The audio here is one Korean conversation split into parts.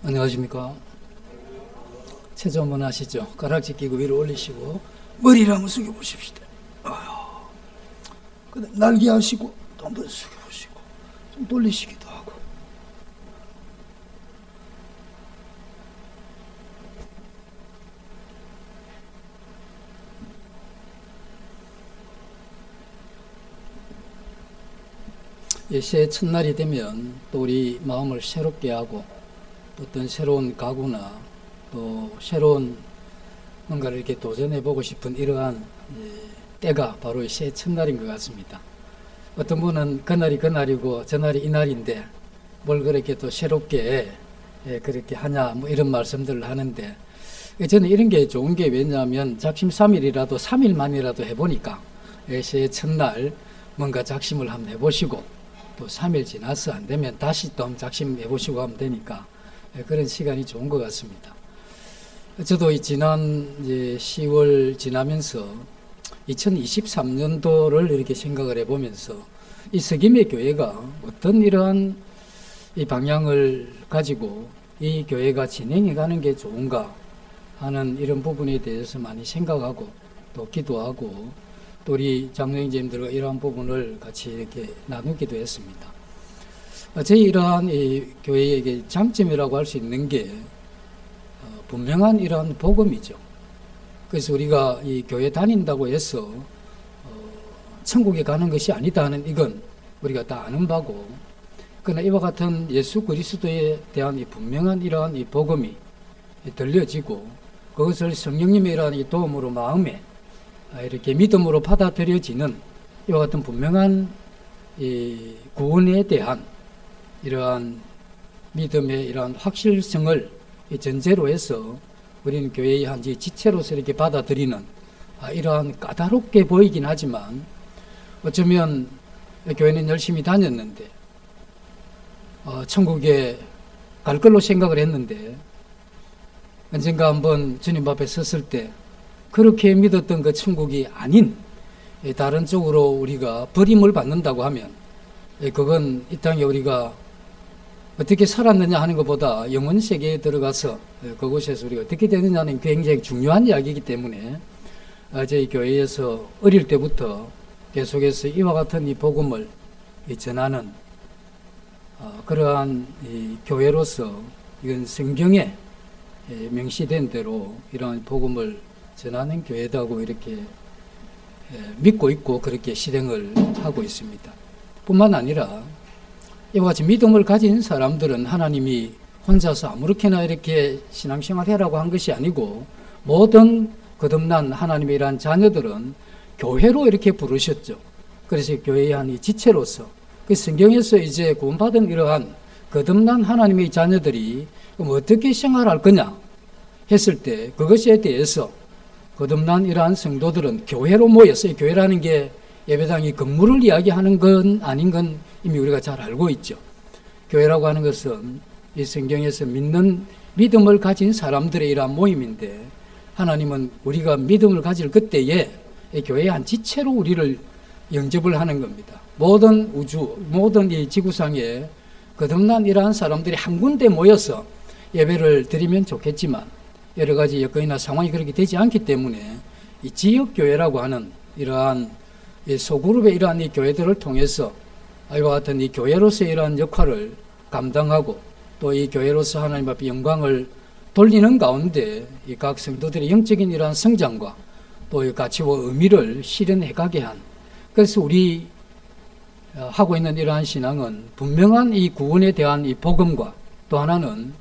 안녕하십니까. 체조 한번 하시죠. 가락지 끼고 위로 올리시고 머리를 한번 숙여보십시다. 그다음 날개 하시고 또 한번 숙여보시고 좀 돌리시기도 하고. 새해 첫날이 되면 또 우리 마음을 새롭게 하고 어떤 새로운 각오나 또 새로운 뭔가를 이렇게 도전해보고 싶은 이러한 때가 바로 새해 첫날인 것 같습니다. 어떤 분은 그날이 그날이고 저날이 이날인데 뭘 그렇게 또 새롭게 그렇게 하냐 뭐 이런 말씀들을 하는데, 저는 이런 게 좋은 게 왜냐하면 작심 3일이라도 3일만이라도 해보니까 새해 첫날 뭔가 작심을 한번 해보시고 또 3일 지나서 안 되면 다시 또 한번 작심해보시고 하면 되니까 그런 시간이 좋은 것 같습니다. 저도 이 지난 10월 지나면서 2023년도를 이렇게 생각을 해보면서 이 서김의 교회가 어떤 이러한 이 방향을 가지고 이 교회가 진행해가는 게 좋은가 하는 이런 부분에 대해서 많이 생각하고 또 기도하고 또 우리 장로님들과 이러한 부분을 같이 이렇게 나누기도 했습니다. 저희 이러한 이 교회에게 장점이라고 할 수 있는 게 분명한 이러한 복음이죠. 그래서 우리가 이 교회 다닌다고 해서 천국에 가는 것이 아니다 하는 이건 우리가 다 아는 바고, 그러나 이와 같은 예수 그리스도에 대한 이 분명한 이러한 이 복음이 들려지고 그것을 성령님의 이러한 이 도움으로 마음에 이렇게 믿음으로 받아들여지는 이와 같은 분명한 이 구원에 대한 이러한 믿음의 이러한 확실성을 전제로 해서 우리는 교회의 한 지체로서 이렇게 받아들이는 이러한 까다롭게 보이긴 하지만, 어쩌면 교회는 열심히 다녔는데 천국에 갈 걸로 생각을 했는데 언젠가 한번 주님 앞에 섰을 때 그렇게 믿었던 그 천국이 아닌 다른 쪽으로 우리가 버림을 받는다고 하면 그건 이 땅에 우리가 어떻게 살았느냐 하는 것보다 영혼 세계에 들어가서 그곳에서 우리가 어떻게 되느냐는 굉장히 중요한 이야기이기 때문에 저희 교회에서 어릴 때부터 계속해서 이와 같은 이 복음을 전하는 그러한 이 교회로서 이건 성경에 명시된 대로 이러한 복음을 전하는 교회다고 이렇게 믿고 있고 그렇게 실행을 하고 있습니다. 뿐만 아니라 이와 같이 믿음을 가진 사람들은 하나님이 혼자서 아무렇게나 이렇게 신앙생활 해라고 한 것이 아니고 모든 거듭난 하나님의 이러한 자녀들은 교회로 이렇게 부르셨죠. 그래서 교회의 한 이 지체로서 그 성경에서 이제 구원받은 이러한 거듭난 하나님의 자녀들이 어떻게 생활할 거냐 했을 때 그것에 대해서 거듭난 이러한 성도들은 교회로 모여서, 교회라는 게 예배당이 건물을 이야기하는 건 아닌 건 이미 우리가 잘 알고 있죠. 교회라고 하는 것은 이 성경에서 믿는 믿음을 가진 사람들의 이러한 모임인데, 하나님은 우리가 믿음을 가질 그때에 이 교회의 한 지체로 우리를 영접을 하는 겁니다. 모든 우주, 모든 이 지구상에 거듭난 이러한 사람들이 한 군데 모여서 예배를 드리면 좋겠지만 여러 가지 여건이나 상황이 그렇게 되지 않기 때문에 이 지역교회라고 하는 이러한 이 소그룹의 이러한 이 교회들을 통해서 이와 같은 이 교회로서의 이러한 역할을 감당하고 또 이 교회로서 하나님 앞에 영광을 돌리는 가운데 이 각 성도들의 영적인 이러한 성장과 또 이 가치와 의미를 실현해가게 한, 그래서 우리 하고 있는 이러한 신앙은 분명한 이 구원에 대한 이 복음과 또 하나는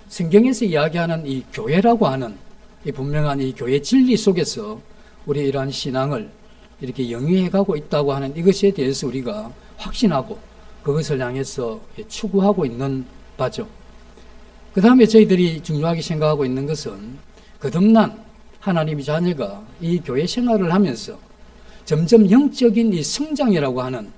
성경에서 이야기하는 이 교회라고 하는 이 분명한 이 교회 진리 속에서 우리 이러한 신앙을 이렇게 영위해가고 있다고 하는 이것에 대해서 우리가 확신하고 그것을 향해서 추구하고 있는 바죠. 그 다음에 저희들이 중요하게 생각하고 있는 것은 거듭난 하나님의 자녀가 이 교회 생활을 하면서 점점 영적인 이 성장이라고 하는,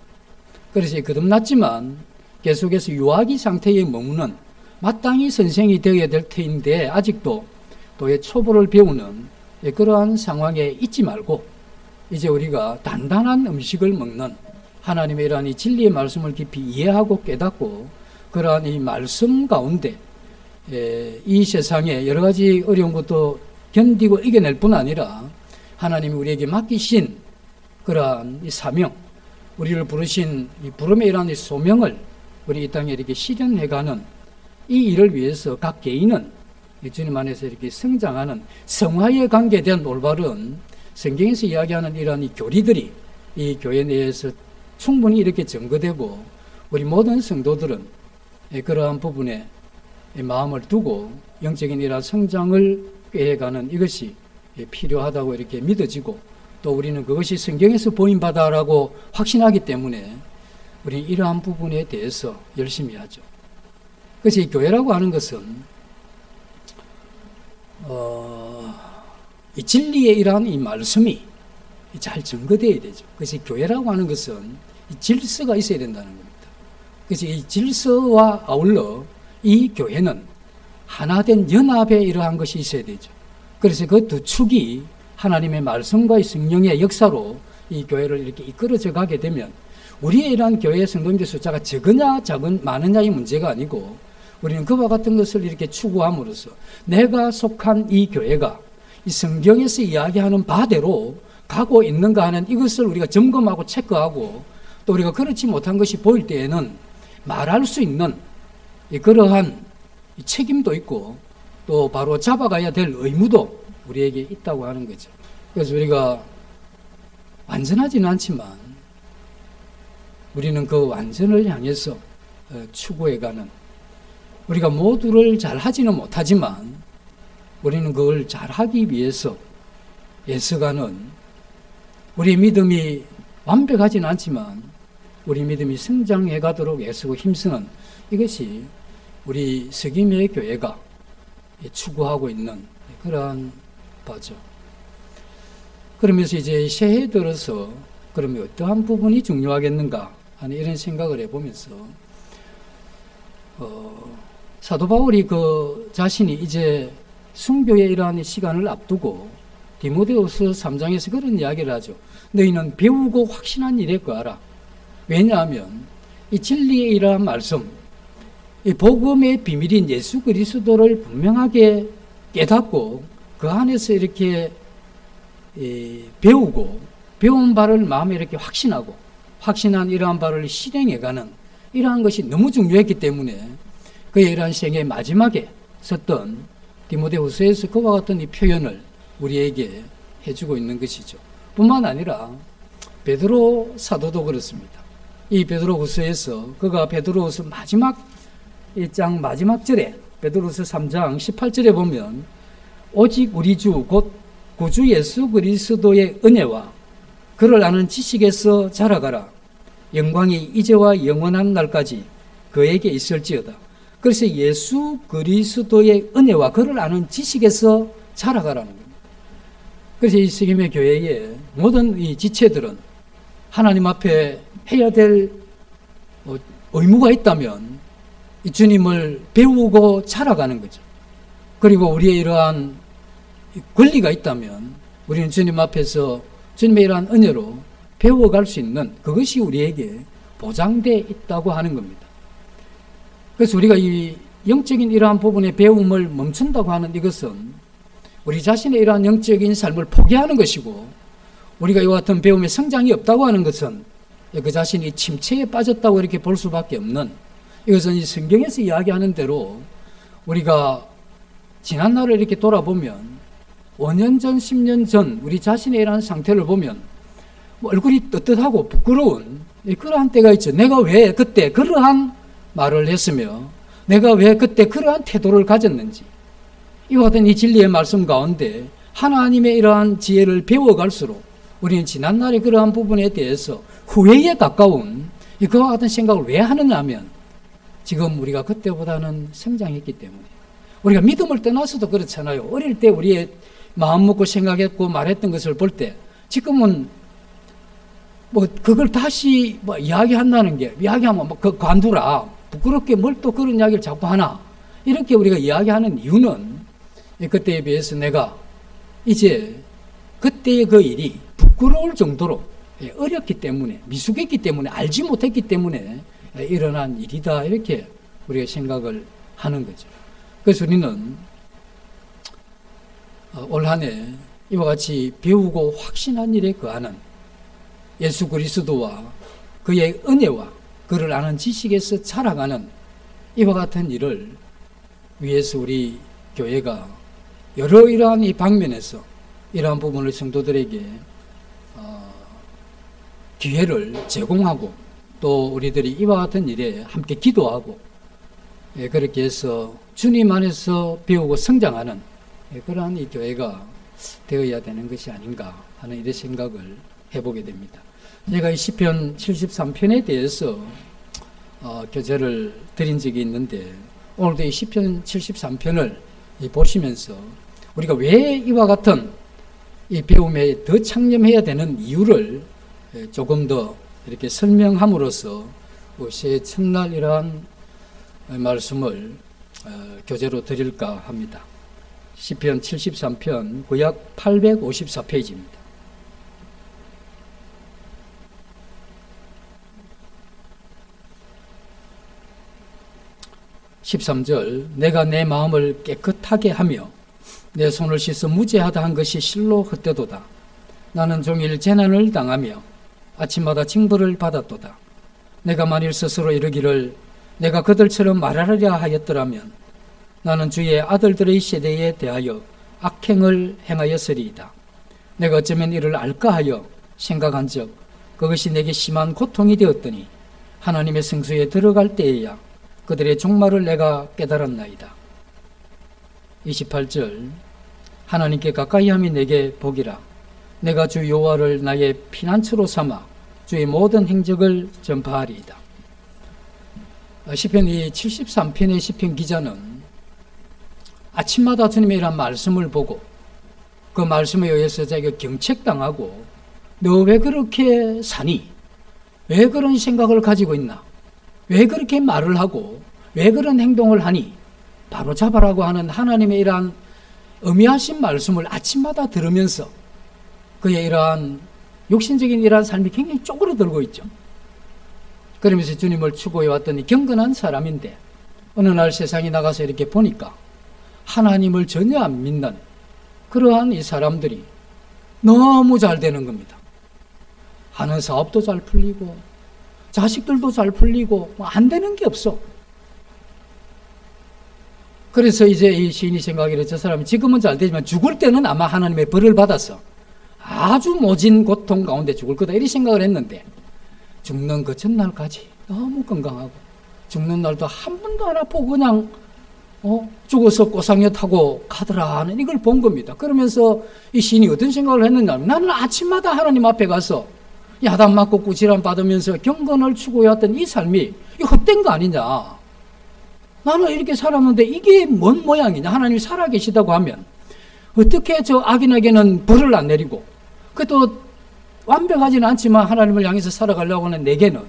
그래서 거듭났지만 계속해서 유아기 상태에 머무는 마땅히 선생이 되어야 될 터인데 아직도 또의 초보를 배우는 그러한 상황에 있지 말고 이제 우리가 단단한 음식을 먹는 하나님의 이러한 이 진리의 말씀을 깊이 이해하고 깨닫고 그러한 이 말씀 가운데 이 세상에 여러 가지 어려운 것도 견디고 이겨낼 뿐 아니라 하나님이 우리에게 맡기신 그러한 이 사명, 우리를 부르신 이 부름에 일한 이 소명을 우리 이 땅에 이렇게 실현해가는 이 일을 위해서 각 개인은 주님 안에서 이렇게 성장하는 성화에 관계된 올바른 성경에서 이야기하는 이러한 이 교리들이 이 교회 내에서 충분히 이렇게 증거되고 우리 모든 성도들은 그러한 부분에 마음을 두고 영적인 이러한 성장을 꾀해가는 이것이 필요하다고 이렇게 믿어지고 또 우리는 그것이 성경에서 보임바다라고 확신하기 때문에 우리는 이러한 부분에 대해서 열심히 하죠. 그래서 이 교회라고 하는 것은 이 진리의 이러한 이 말씀이 잘 증거되어야 되죠. 그래서 이 교회라고 하는 것은 이 질서가 있어야 된다는 겁니다. 그래서 이 질서와 아울러 이 교회는 하나된 연합의 이러한 것이 있어야 되죠. 그래서 그 두 축이 하나님의 말씀과 이 성령의 역사로 이 교회를 이렇게 이끌어져 가게 되면 우리의 이러한 교회 성도님들 숫자가 적으냐 많으냐의 문제가 아니고 우리는 그와 같은 것을 이렇게 추구함으로써 내가 속한 이 교회가 이 성경에서 이야기하는 바대로 가고 있는가 하는 이것을 우리가 점검하고 체크하고 또 우리가 그렇지 못한 것이 보일 때에는 말할 수 있는 그러한 책임도 있고 또 바로 잡아가야 될 의무도 우리에게 있다고 하는 거죠. 그래서 우리가 완전하지는 않지만 우리는 그 완전을 향해서 추구해가는 우리가 모두를 잘 하지는 못하지만 우리는 그걸 잘하기 위해서 애써가는 우리 믿음이 완벽하지는 않지만 우리 믿음이 성장해 가도록 애쓰고 힘쓰는 이것이 우리 석임의 교회가 추구하고 있는 그러한 바죠. 그러면서 이제 새해 들어서 그러면 어떠한 부분이 중요하겠는가 하는 이런 생각을 해보면서 사도 바울이 그 자신이 이제 순교의 이러한 시간을 앞두고 디모데후서 3장에서 그런 이야기를 하죠. 너희는 배우고 확신한 일에 거하라. 왜냐하면 이 진리의 이러한 말씀, 이 복음의 비밀인 예수 그리스도를 분명하게 깨닫고 그 안에서 이렇게 배우고 배운 바를 마음에 이렇게 확신하고 확신한 이러한 바를 실행해가는 이러한 것이 너무 중요했기 때문에 그의 이러한 생의 마지막에 썼던 디모데후서에서 그와 같은 이 표현을 우리에게 해주고 있는 것이죠. 뿐만 아니라 베드로 사도도 그렇습니다. 이 베드로후서에서 그가 베드로후서 마지막 1장 마지막 절에 베드로후서 3장 18절에 보면 오직 우리 주 곧 구주 예수 그리스도의 은혜와 그를 아는 지식에서 자라가라. 영광이 이제와 영원한 날까지 그에게 있을지어다. 그래서 예수 그리스도의 은혜와 그를 아는 지식에서 자라가라는 겁니다. 그래서 이 석임의 교회의 모든 이 지체들은 하나님 앞에 해야 될 의무가 있다면 이 주님을 배우고 자라가는 거죠. 그리고 우리의 이러한 권리가 있다면 우리는 주님 앞에서 주님의 이러한 은혜로 배워갈 수 있는 그것이 우리에게 보장되어 있다고 하는 겁니다. 그래서 우리가 이 영적인 이러한 부분의 배움을 멈춘다고 하는 이것은 우리 자신의 이러한 영적인 삶을 포기하는 것이고 우리가 이와 같은 배움의 성장이 없다고 하는 것은 그 자신이 침체에 빠졌다고 이렇게 볼 수밖에 없는 이것은 이 성경에서 이야기하는 대로 우리가 지난 날을 이렇게 돌아보면 5년 전, 10년 전 우리 자신의 이러한 상태를 보면 얼굴이 떳떳하고 부끄러운 그러한 때가 있죠. 내가 왜 그때 그러한 말을 했으며 내가 왜 그때 그러한 태도를 가졌는지 이와 같은 이 진리의 말씀 가운데 하나님의 이러한 지혜를 배워갈수록 우리는 지난날의 그러한 부분에 대해서 후회에 가까운 그와 같은 생각을 왜 하느냐 하면 지금 우리가 그때보다는 성장했기 때문에 우리가 믿음을 떠나서도 그렇잖아요. 어릴 때 우리의 마음 먹고 생각했고 말했던 것을 볼 때 지금은 그걸 다시 이야기한다는 게 이야기하면 그 관두라 부끄럽게 뭘 또 그런 이야기를 자꾸 하나 이렇게 우리가 이야기하는 이유는 그때에 비해서 내가 이제 그때의 그 일이 부끄러울 정도로 어렵기 때문에 미숙했기 때문에 알지 못했기 때문에 일어난 일이다 이렇게 우리가 생각을 하는 거죠. 그래서 우리는 올 한 해 이와 같이 배우고 확신한 일에 거하는 예수 그리스도와 그의 은혜와 그를 아는 지식에서 자라가는 이와 같은 일을 위해서 우리 교회가 여러 이러한 이 방면에서 이러한 부분을 성도들에게 기회를 제공하고 또 우리들이 이와 같은 일에 함께 기도하고 그렇게 해서 주님 안에서 배우고 성장하는 그러한 이 교회가 되어야 되는 것이 아닌가 하는 이런 생각을 해보게 됩니다. 제가 이 시편 73편에 대해서 교재를 드린 적이 있는데 오늘도 이 시편 73편을 보시면서 우리가 왜 이와 같은 이 배움에 더 창념해야 되는 이유를 조금 더 이렇게 설명함으로써 새해 첫날 이러한 말씀을 교재로 드릴까 합니다. 시편 73편 구약 854페이지입니다. 13절 내가 내 마음을 깨끗하게 하며 내 손을 씻어 무죄하다 한 것이 실로 헛되도다. 나는 종일 재난을 당하며 아침마다 징벌을 받았도다. 내가 만일 스스로 이르기를 내가 그들처럼 말하리라 하였더라면 나는 주의 아들들의 세대에 대하여 악행을 행하였으리이다. 내가 어쩌면 이를 알까 하여 생각한 적 그것이 내게 심한 고통이 되었더니 하나님의 성소에 들어갈 때에야 그들의 종말을 내가 깨달았나이다. 28절 하나님께 가까이 함이 내게 복이라. 내가 주 여호와를 나의 피난처로 삼아 주의 모든 행적을 전파하리이다. 시편 이 73편의 시편 기자는 아침마다 주님의 이런 말씀을 보고 그 말씀에 의해서 자기가 경책당하고 너 왜 그렇게 사니? 왜 그런 생각을 가지고 있나? 왜 그렇게 말을 하고 왜 그런 행동을 하니? 바로 잡아라고 하는 하나님의 이러한 엄미하신 말씀을 아침마다 들으면서 그의 이러한 육신적인 이러한 삶이 굉장히 쪼그러들고 있죠. 그러면서 주님을 추구해 왔더니 경건한 사람인데 어느 날 세상에 나가서 이렇게 보니까 하나님을 전혀 안 믿는 그러한 이 사람들이 너무 잘 되는 겁니다. 하는 사업도 잘 풀리고 자식들도 잘 풀리고 안 되는 게 없어. 그래서 이제 이 시인이 생각하기를 저 사람이 지금은 잘 되지만 죽을 때는 아마 하나님의 벌을 받아서 아주 모진 고통 가운데 죽을 거다 이렇게 생각을 했는데 죽는 그 전날까지 너무 건강하고 죽는 날도 한 번도 안 아프고 그냥 죽어서 꼬상여 타고 가더라 하는 이걸 본 겁니다. 그러면서 이 시인이 어떤 생각을 했느냐 하면 나는 아침마다 하나님 앞에 가서 야단 맞고 꾸지람 받으면서 경건을 추구해왔던 이 삶이 헛된 거 아니냐. 나는 이렇게 살았는데 이게 뭔 모양이냐. 하나님이 살아계시다고 하면 어떻게 저 악인에게는 벌을 안 내리고 그것도 완벽하지는 않지만 하나님을 향해서 살아가려고 하는 내게는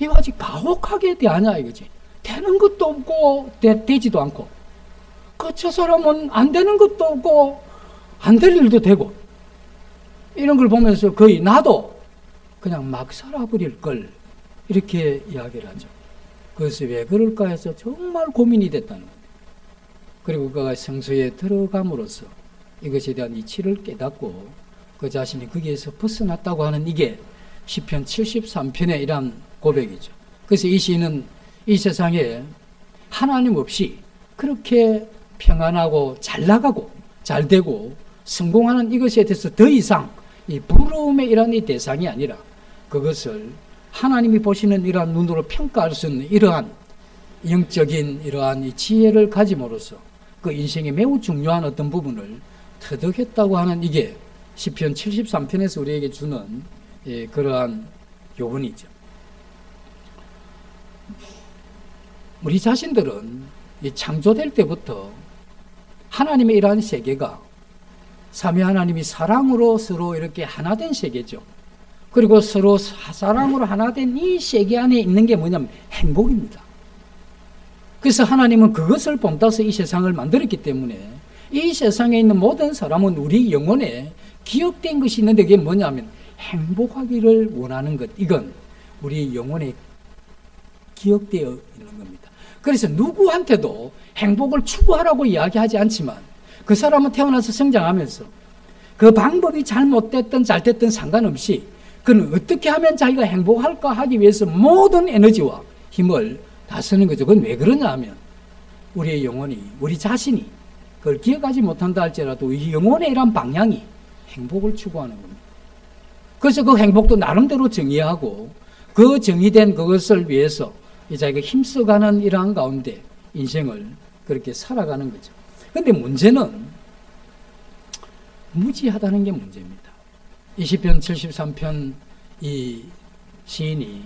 이거 아직 가혹하게 대하냐 이거지. 되는 것도 없고 되지도 않고 저 사람은 안 되는 것도 없고 안 될 일도 되고 이런 걸 보면서 거의 나도 그냥 막 살아버릴 걸 이렇게 이야기를 하죠. 그것이 왜 그럴까 해서 정말 고민이 됐다는 겁니다. 그리고 그가 성소에 들어감으로써 이것에 대한 이치를 깨닫고 그 자신이 거기에서 벗어났다고 하는 이게 시편 73편의 이러한 고백이죠. 그래서 이 시인은 이 세상에 하나님 없이 그렇게 평안하고 잘 나가고 잘 되고 성공하는 이것에 대해서 더 이상 이 부러움의 이러한 이 대상이 아니라 그것을 하나님이 보시는 이러한 눈으로 평가할 수 있는 이러한 영적인 이러한 이 지혜를 가짐으로써 그 인생의 매우 중요한 어떤 부분을 터득했다고 하는 이게 시편 73편에서 우리에게 주는 그러한 교훈이죠. 우리 자신들은 이 창조될 때부터 하나님의 이러한 세계가 삼위 하나님이 사랑으로 서로 이렇게 하나 된 세계죠. 그리고 서로 사랑으로 하나 된 이 세계 안에 있는 게 뭐냐면 행복입니다. 그래서 하나님은 그것을 본따서 이 세상을 만들었기 때문에 이 세상에 있는 모든 사람은 우리 영혼에 기억된 것이 있는데 그게 뭐냐면 행복하기를 원하는 것. 이건 우리 영혼에 기억되어 있는 겁니다. 그래서 누구한테도 행복을 추구하라고 이야기하지 않지만 그 사람은 태어나서 성장하면서 그 방법이 잘못됐든 잘됐든 상관없이 그는 어떻게 하면 자기가 행복할까 하기 위해서 모든 에너지와 힘을 다 쓰는 거죠. 그건 왜 그러냐 하면 우리의 영혼이, 우리 자신이 그걸 기억하지 못한다 할지라도 이 영혼의 이런 방향이 행복을 추구하는 겁니다. 그래서 그 행복도 나름대로 정의하고 그 정의된 그것을 위해서 자기가 힘써가는 이러한 가운데 인생을 그렇게 살아가는 거죠. 그런데 문제는 무지하다는 게 문제입니다. 20편 73편 이 시인이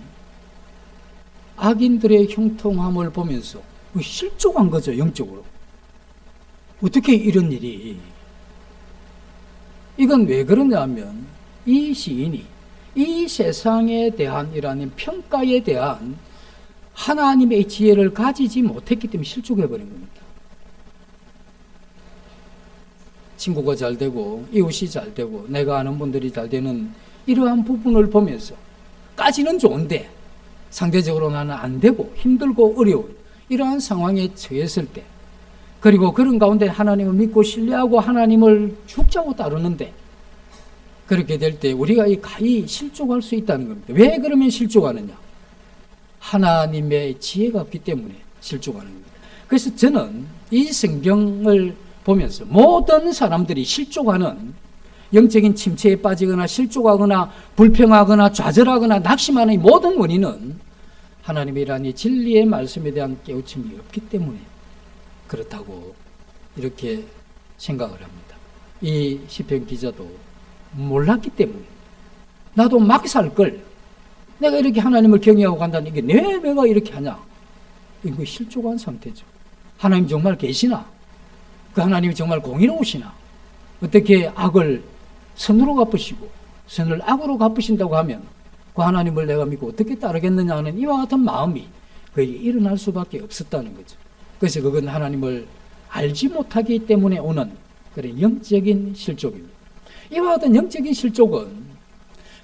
악인들의 형통함을 보면서 실족한 거죠. 영적으로. 어떻게 이런 일이. 이건 왜 그러냐 하면 이 시인이 이 세상에 대한 이라는 평가에 대한 하나님의 지혜를 가지지 못했기 때문에 실족해버린 겁니다. 친구가 잘 되고 이웃이 잘 되고 내가 아는 분들이 잘 되는 이러한 부분을 보면서 까지는 좋은데 상대적으로 나는 안 되고 힘들고 어려운 이러한 상황에 처했을 때, 그리고 그런 가운데 하나님을 믿고 신뢰하고 하나님을 죽자고 따르는데 그렇게 될 때 우리가 가히 실족할 수 있다는 겁니다. 왜 그러면 실족하느냐? 하나님의 지혜가 없기 때문에 실족하는 겁니다. 그래서 저는 이 성경을 보면서 모든 사람들이 실족하는, 영적인 침체에 빠지거나 실족하거나 불평하거나 좌절하거나 낙심하는 이 모든 원인은 하나님이란 이 진리의 말씀에 대한 깨우침이 없기 때문에 그렇다고 이렇게 생각을 합니다. 이 시편 기자도 몰랐기 때문에, 나도 막 살 걸, 내가 이렇게 하나님을 경외하고 간다는 이게 내가 이렇게 하냐, 이거 실족한 상태죠. 하나님 정말 계시나? 그 하나님이 정말 공의로우시나? 어떻게 악을 선으로 갚으시고 선을 악으로 갚으신다고 하면 그 하나님을 내가 믿고 어떻게 따르겠느냐 하는 이와 같은 마음이 거의 일어날 수밖에 없었다는 거죠. 그래서 그건 하나님을 알지 못하기 때문에 오는 그런 영적인 실족입니다. 이와 같은 영적인 실족은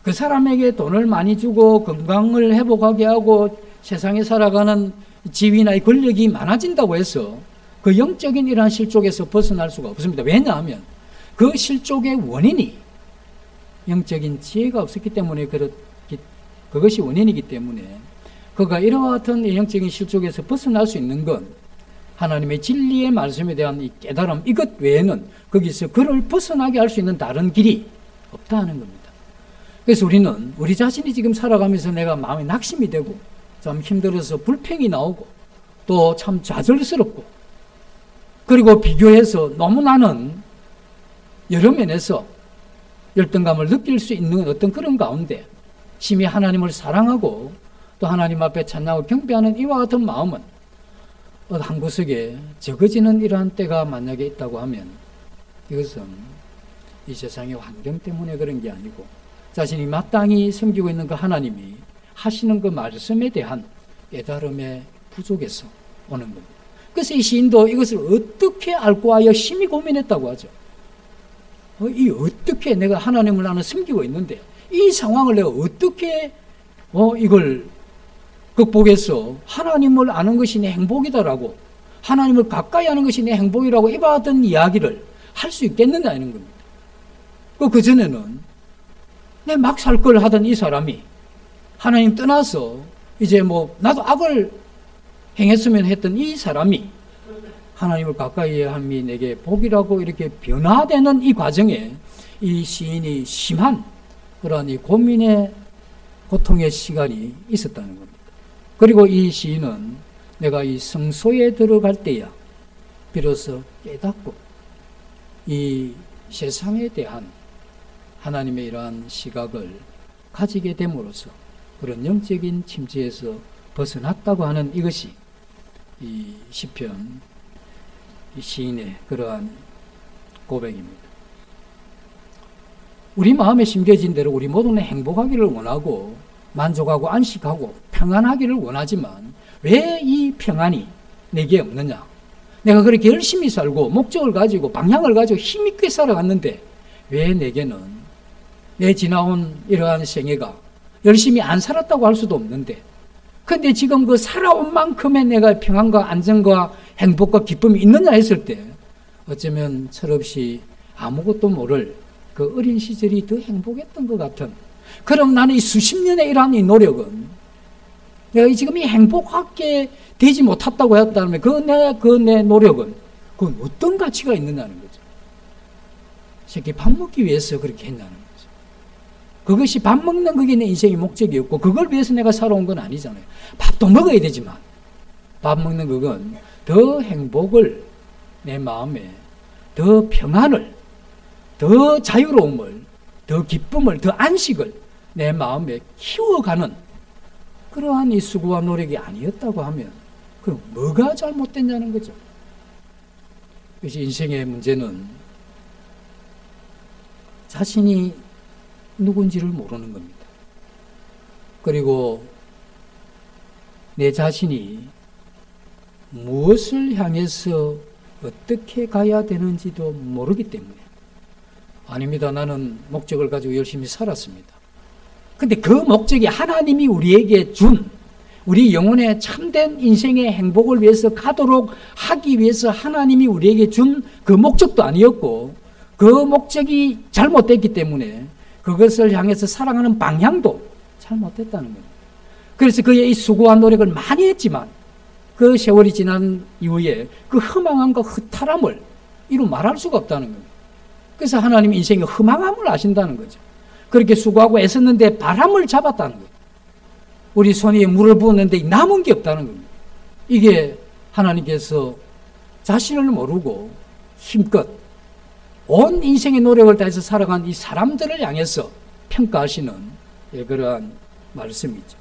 그 사람에게 돈을 많이 주고 건강을 회복하게 하고 세상에 살아가는 지위나 권력이 많아진다고 해서 그 영적인 이러한 실족에서 벗어날 수가 없습니다. 왜냐하면 그 실족의 원인이 영적인 지혜가 없었기 때문에 그것이 원인이기 때문에 그가 이와 같은 영적인 실족에서 벗어날 수 있는 건 하나님의 진리의 말씀에 대한 이 깨달음, 이것 외에는 거기서 그를 벗어나게 할 수 있는 다른 길이 없다는 겁니다. 그래서 우리는 우리 자신이 지금 살아가면서 내가 마음에 낙심이 되고 참 힘들어서 불평이 나오고 또 참 좌절스럽고 그리고 비교해서 너무 나는 여러 면에서 열등감을 느낄 수 있는 어떤 그런 가운데 심히 하나님을 사랑하고 또 하나님 앞에 찬양하고 경배하는 이와 같은 마음은 한 구석에 적어지는 이러한 때가 만약에 있다고 하면 이것은 이 세상의 환경 때문에 그런 게 아니고 자신이 마땅히 섬기고 있는 그 하나님이 하시는 그 말씀에 대한 깨달음의 부족에서 오는 겁니다. 그래서 이 시인도 이것을 어떻게 알고 하여 심히 고민했다고 하죠. 이 어떻게 내가 하나님을 나는 섬기고 있는데 이 상황을 내가 어떻게 이걸 극복해서 하나님을 아는 것이 내 행복이다라고, 하나님을 가까이 하는 것이 내 행복이라고 이와 같은 이야기를 할 수 있겠느냐 하는 겁니다. 그 전에는 내 막 살 걸 하던 이 사람이 하나님 떠나서 이제 나도 악을 행했으면 했던 이 사람이 하나님을 가까이 함이 내게 복이라고 이렇게 변화되는 이 과정에 이 시인이 심한 그러한 이 고민의 고통의 시간이 있었다는 겁니다. 그리고 이 시인은 내가 이 성소에 들어갈 때야 비로소 깨닫고 이 세상에 대한 하나님의 이러한 시각을 가지게 됨으로써 그런 영적인 침체에서 벗어났다고 하는 이것이 이 시편 이 시인의 그러한 고백입니다. 우리 마음에 심겨진 대로 우리 모두는 행복하기를 원하고 만족하고 안식하고 평안하기를 원하지만 왜 이 평안이 내게 없느냐? 내가 그렇게 열심히 살고 목적을 가지고 방향을 가지고 힘있게 살아갔는데 왜 내게는 내 지나온 이러한 생애가 열심히 안 살았다고 할 수도 없는데 근데 지금 그 살아온 만큼의 내가 평안과 안정과 행복과 기쁨이 있느냐 했을 때 어쩌면 철없이 아무것도 모를 그 어린 시절이 더 행복했던 것 같은, 그럼 나는 이 수십 년의 일하는 이 노력은 내가 지금 이 행복하게 되지 못했다고 했다면 그 내 노력은 그건 어떤 가치가 있느냐는 거죠. 새끼 밥 먹기 위해서 그렇게 했냐는 거죠. 그것이 밥 먹는 그게 내 인생의 목적이었고 그걸 위해서 내가 살아온 건 아니잖아요. 밥도 먹어야 되지만 밥 먹는 그건 더 행복을 내 마음에, 더 평안을, 더 자유로움을, 더 기쁨을, 더 안식을 내 마음에 키워가는 그러한 이 수고와 노력이 아니었다고 하면 그럼 뭐가 잘못됐냐는 거죠. 그래서 인생의 문제는 자신이 누군지를 모르는 겁니다. 그리고 내 자신이 무엇을 향해서 어떻게 가야 되는지도 모르기 때문에. 아닙니다. 나는 목적을 가지고 열심히 살았습니다. 근데 그 목적이 하나님이 우리에게 준 우리 영혼의 참된 인생의 행복을 위해서 가도록 하기 위해서 하나님이 우리에게 준 그 목적도 아니었고 그 목적이 잘못됐기 때문에 그것을 향해서 살아가는 방향도 잘못됐다는 겁니다. 그래서 그의 이 수고와 노력을 많이 했지만 그 세월이 지난 이후에 그 허망함과 허탈함을 이루 말할 수가 없다는 겁니다. 그래서 하나님이 인생의 허망함을 아신다는 거죠. 그렇게 수고하고 애썼는데 바람을 잡았다는 거예요. 우리 손 위에 물을 부었는데 남은 게 없다는 겁니다. 이게 하나님께서 자신을 모르고 힘껏 온 인생의 노력을 다해서 살아간 이 사람들을 향해서 평가하시는 그러한 말씀이죠.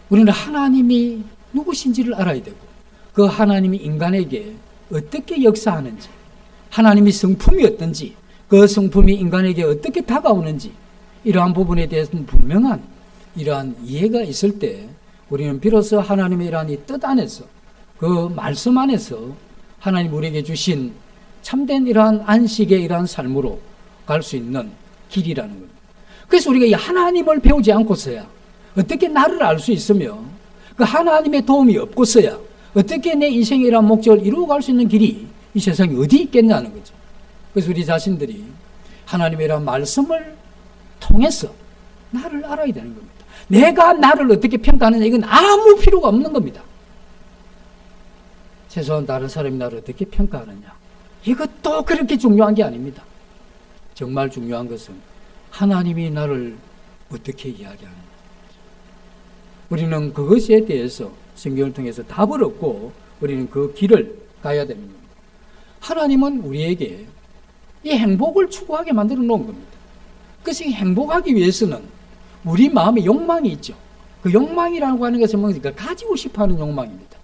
우리는 하나님이 누구신지를 알아야 되고 그 하나님이 인간에게 어떻게 역사하는지, 하나님이 성품이 어떤지, 그 성품이 인간에게 어떻게 다가오는지 이러한 부분에 대해서는 분명한 이러한 이해가 있을 때 우리는 비로소 하나님의 이러한 이 뜻 안에서 그 말씀 안에서 하나님 우리에게 주신 참된 이러한 안식의 이러한 삶으로 갈 수 있는 길이라는 겁니다. 그래서 우리가 이 하나님을 배우지 않고서야 어떻게 나를 알 수 있으며 그 하나님의 도움이 없고서야 어떻게 내 인생의 이러한 목적을 이루어갈 수 있는 길이 이 세상에 어디 있겠냐는 거죠. 그래서 우리 자신들이 하나님의 이러한 말씀을 통해서 나를 알아야 되는 겁니다. 내가 나를 어떻게 평가하느냐 이건 아무 필요가 없는 겁니다. 최소한 다른 사람이 나를 어떻게 평가하느냐 이것도 그렇게 중요한 게 아닙니다. 정말 중요한 것은 하나님이 나를 어떻게 이야기하느냐. 우리는 그것에 대해서 성경을 통해서 답을 얻고 우리는 그 길을 가야 되는 겁니다. 하나님은 우리에게 이 행복을 추구하게 만들어 놓은 겁니다. 그래서 행복하기 위해서는 우리 마음에 욕망이 있죠. 그 욕망이라고 하는 것은 뭡니까? 가지고 싶어하는 욕망입니다.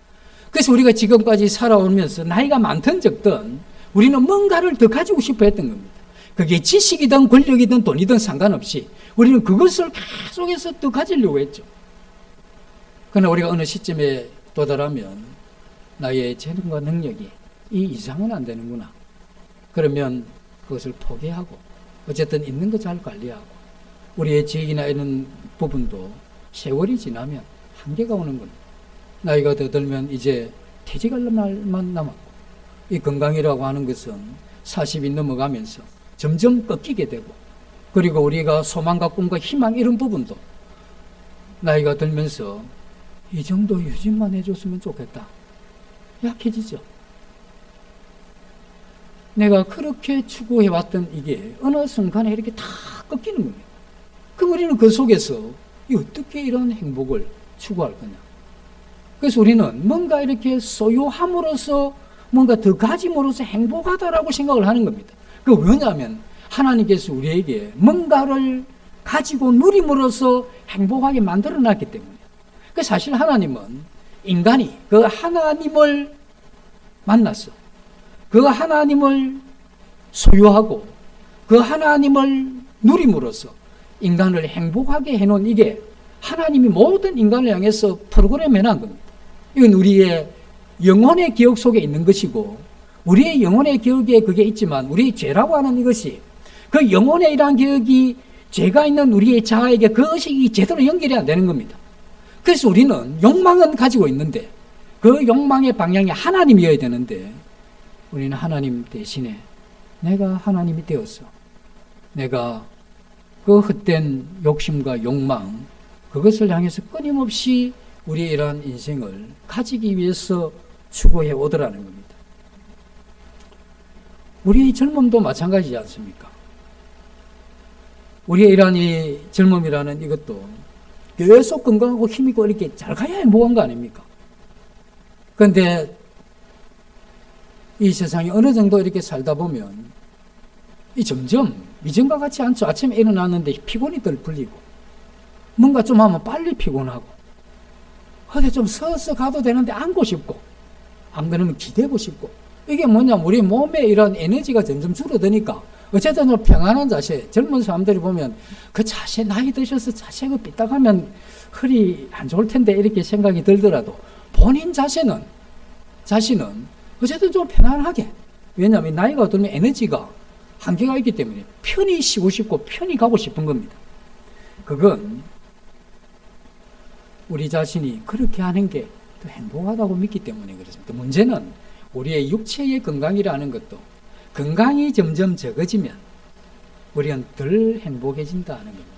그래서 우리가 지금까지 살아오면서 나이가 많든 적든 우리는 뭔가를 더 가지고 싶어 했던 겁니다. 그게 지식이든 권력이든 돈이든 상관없이 우리는 그것을 계속해서 더 가지려고 했죠. 그러나 우리가 어느 시점에 도달하면 나의 재능과 능력이 이 이상은 안 되는구나. 그러면 그것을 포기하고 어쨌든 있는 거 잘 관리하고 우리의 지식이나 이런 부분도 세월이 지나면 한계가 오는 겁니다. 나이가 더 들면 이제 퇴직할 날만 남았고 이 건강이라고 하는 것은 40이 넘어가면서 점점 꺾이게 되고 그리고 우리가 소망과 꿈과 희망 이런 부분도 나이가 들면서 이 정도 유지만 해줬으면 좋겠다. 약해지죠. 내가 그렇게 추구해왔던 이게 어느 순간에 이렇게 다 꺾이는 겁니다. 그럼 우리는 그 속에서 어떻게 이런 행복을 추구할 거냐. 그래서 우리는 뭔가 이렇게 소유함으로써 뭔가 더 가짐으로써 행복하다라고 생각을 하는 겁니다. 그 왜냐하면 하나님께서 우리에게 뭔가를 가지고 누림으로써 행복하게 만들어놨기 때문에. 그 사실 하나님은 인간이 그 하나님을 만났어. 그 하나님을 소유하고 그 하나님을 누림으로써 인간을 행복하게 해놓은 이게 하나님이 모든 인간을 향해서 프로그램 해놓은 겁니다. 이건 우리의 영혼의 기억 속에 있는 것이고 우리의 영혼의 기억에 그게 있지만 우리의 죄라고 하는 이것이 그 영혼의 이러한 기억이 죄가 있는 우리의 자아에게 그것이 제대로 연결이 안 되는 겁니다. 그래서 우리는 욕망은 가지고 있는데 그 욕망의 방향이 하나님이어야 되는데 우리는 하나님 대신에 내가 하나님이 되었어. 내가 그 헛된 욕심과 욕망, 그것을 향해서 끊임없이 우리의 이러한 인생을 가지기 위해서 추구해 오더라는 겁니다. 우리의 젊음도 마찬가지지 않습니까? 우리의 이러한 이 젊음이라는 이것도 계속 건강하고 힘있고 이렇게 잘 가야 행복한 거 아닙니까? 그런데 이 세상에 어느 정도 이렇게 살다 보면 이 점점 이전과 같지 않죠. 아침에 일어났는데 피곤이 덜 풀리고 뭔가 좀 하면 빨리 피곤하고 어디 좀 서서 가도 되는데 앉고 싶고 안 그러면 기대고 싶고 이게 뭐냐면 우리 몸에 이런 에너지가 점점 줄어드니까 어쨌든 좀 평안한 자세, 젊은 사람들이 보면 그 자세, 나이 드셔서 자세가 삐딱하면 허리 안 좋을 텐데 이렇게 생각이 들더라도 본인 자신은 어쨌든 좀 편안하게, 왜냐하면 나이가 들면 에너지가 한계가 있기 때문에 편히 쉬고 싶고 편히 가고 싶은 겁니다. 그건 우리 자신이 그렇게 하는 게 더 행복하다고 믿기 때문에 그렇습니다. 문제는 우리의 육체의 건강이라는 것도 건강이 점점 적어지면 우리는 덜 행복해진다는 겁니다.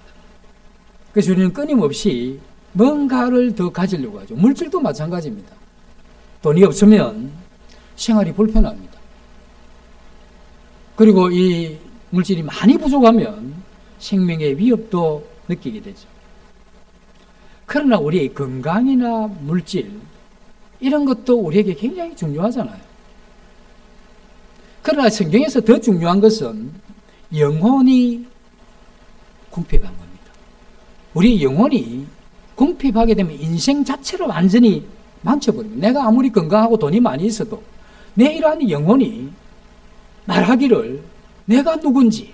그래서 우리는 끊임없이 뭔가를 더 가지려고 하죠. 물질도 마찬가지입니다. 돈이 없으면 생활이 불편합니다. 그리고 이 물질이 많이 부족하면 생명의 위협도 느끼게 되죠. 그러나 우리의 건강이나 물질 이런 것도 우리에게 굉장히 중요하잖아요. 그러나 성경에서 더 중요한 것은 영혼이 궁핍한 겁니다. 우리 영혼이 궁핍하게 되면 인생 자체를 완전히 망쳐버립니다. 내가 아무리 건강하고 돈이 많이 있어도 내 이러한 영혼이 말하기를 내가 누군지,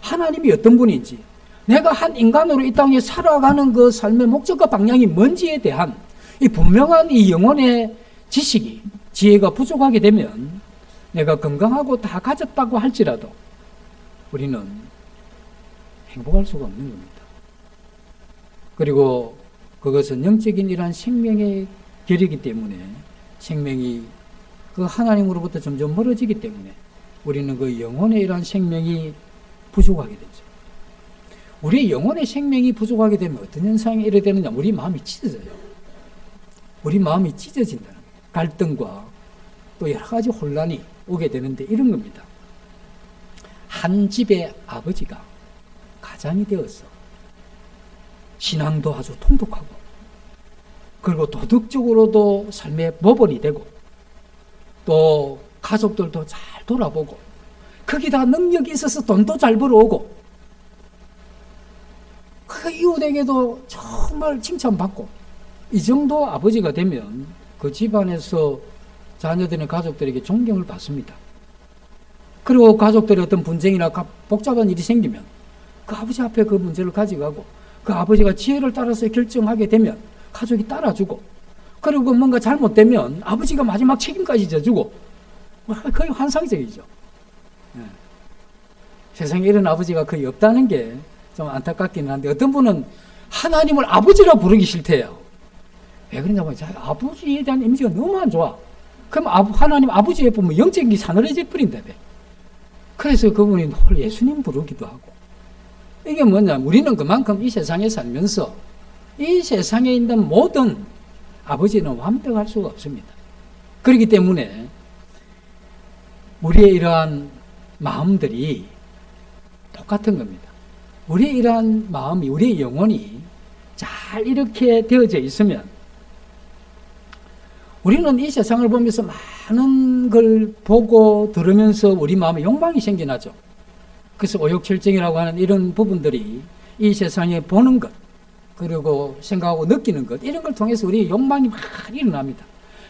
하나님이 어떤 분인지, 내가 한 인간으로 이 땅에 살아가는 그 삶의 목적과 방향이 뭔지에 대한 이 분명한 이 영혼의 지식이, 지혜가 부족하게 되면 내가 건강하고 다 가졌다고 할지라도 우리는 행복할 수가 없는 겁니다. 그리고 그것은 영적인 이러한 생명의 결이기 때문에 생명이 그 하나님으로부터 점점 멀어지기 때문에 우리는 그 영혼의 이러한 생명이 부족하게 되죠. 우리 영혼의 생명이 부족하게 되면 어떤 현상이 이래 되느냐? 우리 마음이 찢어져요. 우리 마음이 찢어진다는 거예요. 갈등과 또 여러 가지 혼란이 오게 되는데 이런 겁니다. 한 집의 아버지가 가장이 되어서 신앙도 아주 통독하고 그리고 도덕적으로도 삶의 모범이 되고 또 가족들도 잘 돌아보고 거기다 능력이 있어서 돈도 잘 벌어오고 그 이웃에게도 정말 칭찬받고 이 정도 아버지가 되면 그 집안에서 자녀들의 가족들에게 존경을 받습니다. 그리고 가족들의 어떤 분쟁이나 복잡한 일이 생기면 그 아버지 앞에 그 문제를 가져가고 그 아버지가 지혜를 따라서 결정하게 되면 가족이 따라주고 그리고 뭔가 잘못되면 아버지가 마지막 책임까지 져주고 거의 환상적이죠. 네. 세상에 이런 아버지가 거의 없다는 게 좀 안타깝기는 한데 어떤 분은 하나님을 아버지라 부르기 싫대요. 왜 그러냐면 아버지에 대한 이미지가 너무 안 좋아. 그럼 하나님 아버지에 보면 영적인 게 사늘해져 버린다며. 그래서 그분이 예수님 부르기도 하고. 이게 뭐냐면 우리는 그만큼 이 세상에 살면서 이 세상에 있는 모든 아버지는 완벽할 수가 없습니다. 그렇기 때문에 우리의 이러한 마음들이 똑같은 겁니다. 우리의 이러한 마음이, 우리의 영혼이 잘 이렇게 되어져 있으면 우리는 이 세상을 보면서 많은 걸 보고 들으면서 우리 마음에 욕망이 생겨나죠. 그래서 오욕칠정이라고 하는 이런 부분들이 이 세상에 보는 것, 그리고 생각하고 느끼는 것, 이런 걸 통해서 우리 욕망이 막 일어납니다.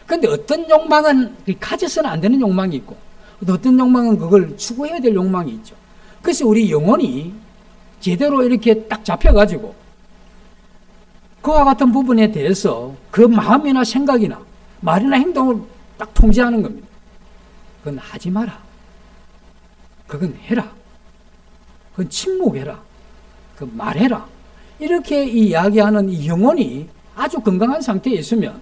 그런데 어떤 욕망은 가져서는 안 되는 욕망이 있고, 어떤 욕망은 그걸 추구해야 될 욕망이 있죠. 그래서 우리 영혼이 제대로 이렇게 딱 잡혀가지고, 그와 같은 부분에 대해서 그 마음이나 생각이나 말이나 행동을 딱 통제하는 겁니다. 그건 하지 마라. 그건 해라. 그건 침묵해라. 그 말해라. 이렇게 이야기하는 이 영혼이 아주 건강한 상태에 있으면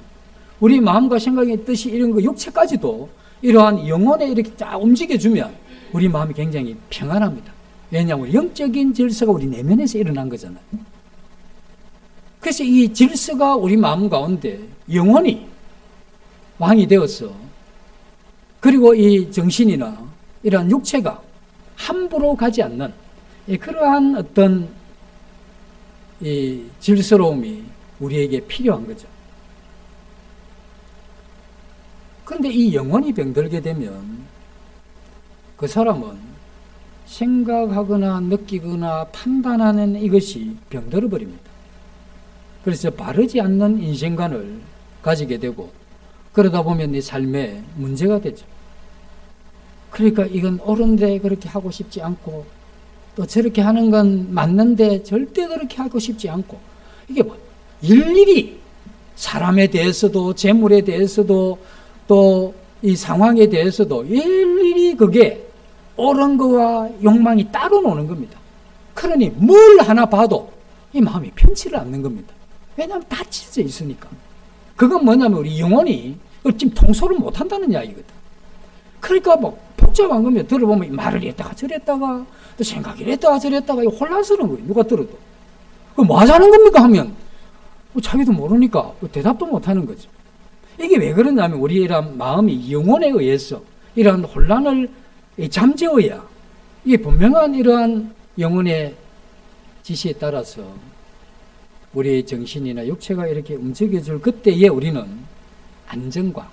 우리 마음과 생각의 뜻이 이런 거 육체까지도 이러한 영혼에 이렇게 쫙 움직여주면 우리 마음이 굉장히 평안합니다. 왜냐하면 영적인 질서가 우리 내면에서 일어난 거잖아요. 그래서 이 질서가 우리 마음 가운데 영혼이 왕이 되어서 그리고 이 정신이나 이러한 육체가 함부로 가지 않는 그러한 어떤 이 질서로움이 우리에게 필요한 거죠. 그런데 이 영혼이 병들게 되면 그 사람은 생각하거나 느끼거나 판단하는 이것이 병들어 버립니다. 그래서 바르지 않는 인생관을 가지게 되고 그러다 보면 이 삶에 문제가 되죠. 그러니까 이건 옳은데 그렇게 하고 싶지 않고 또 저렇게 하는 건 맞는데 절대 그렇게 하고 싶지 않고 이게 뭐 일일이 사람에 대해서도 재물에 대해서도 또 이 상황에 대해서도 일일이 그게 옳은 거와 욕망이 따로 노는 겁니다. 그러니 뭘 하나 봐도 이 마음이 편치를 않는 겁니다. 왜냐하면 다 찢어져 있으니까. 그건 뭐냐면 우리 영혼이 지금 통솔을 못한다는 이야기거든. 그러니까 뭐 복잡한 거면 들어보면 말을 했다가 저랬다가 또 생각을 했다가 저랬다가 혼란스러운 거예요. 누가 들어도. 뭐 하자는 겁니까 하면 자기도 모르니까 대답도 못하는 거죠. 이게 왜 그러냐면 우리 이런 마음이 영혼에 의해서 이러한 혼란을 잠재워야 이게 분명한 이러한 영혼의 지시에 따라서 우리의 정신이나 육체가 이렇게 움직여줄 그때에 우리는 안정과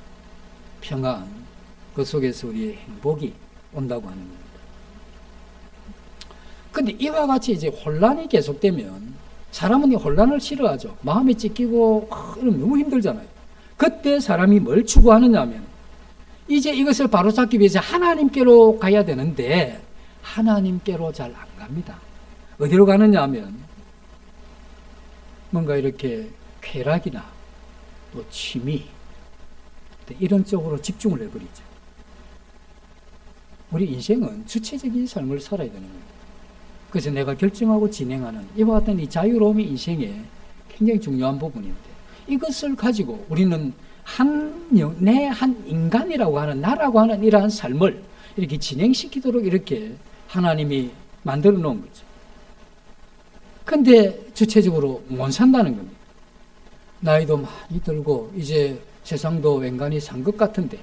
평안 그 속에서 우리의 행복이 온다고 하는 겁니다. 그런데 이와 같이 이제 혼란이 계속되면 사람은 이 혼란을 싫어하죠. 마음이 찢기고 이러면 너무 힘들잖아요. 그때 사람이 뭘 추구하느냐 하면 이제 이것을 바로잡기 위해서 하나님께로 가야 되는데 하나님께로 잘 안 갑니다. 어디로 가느냐 하면 뭔가 이렇게 쾌락이나 또 취미 이런 쪽으로 집중을 해버리죠. 우리 인생은 주체적인 삶을 살아야 되는 겁니다. 그래서 내가 결정하고 진행하는 이와 같은 이 자유로움이 인생의 굉장히 중요한 부분인데 이것을 가지고 우리는 내 한 인간이라고 하는 나라고 하는 이러한 삶을 이렇게 진행시키도록 이렇게 하나님이 만들어 놓은 거죠. 근데 주체적으로 못 산다는 겁니다. 나이도 많이 들고 이제 세상도 웬간히 산 것 같은데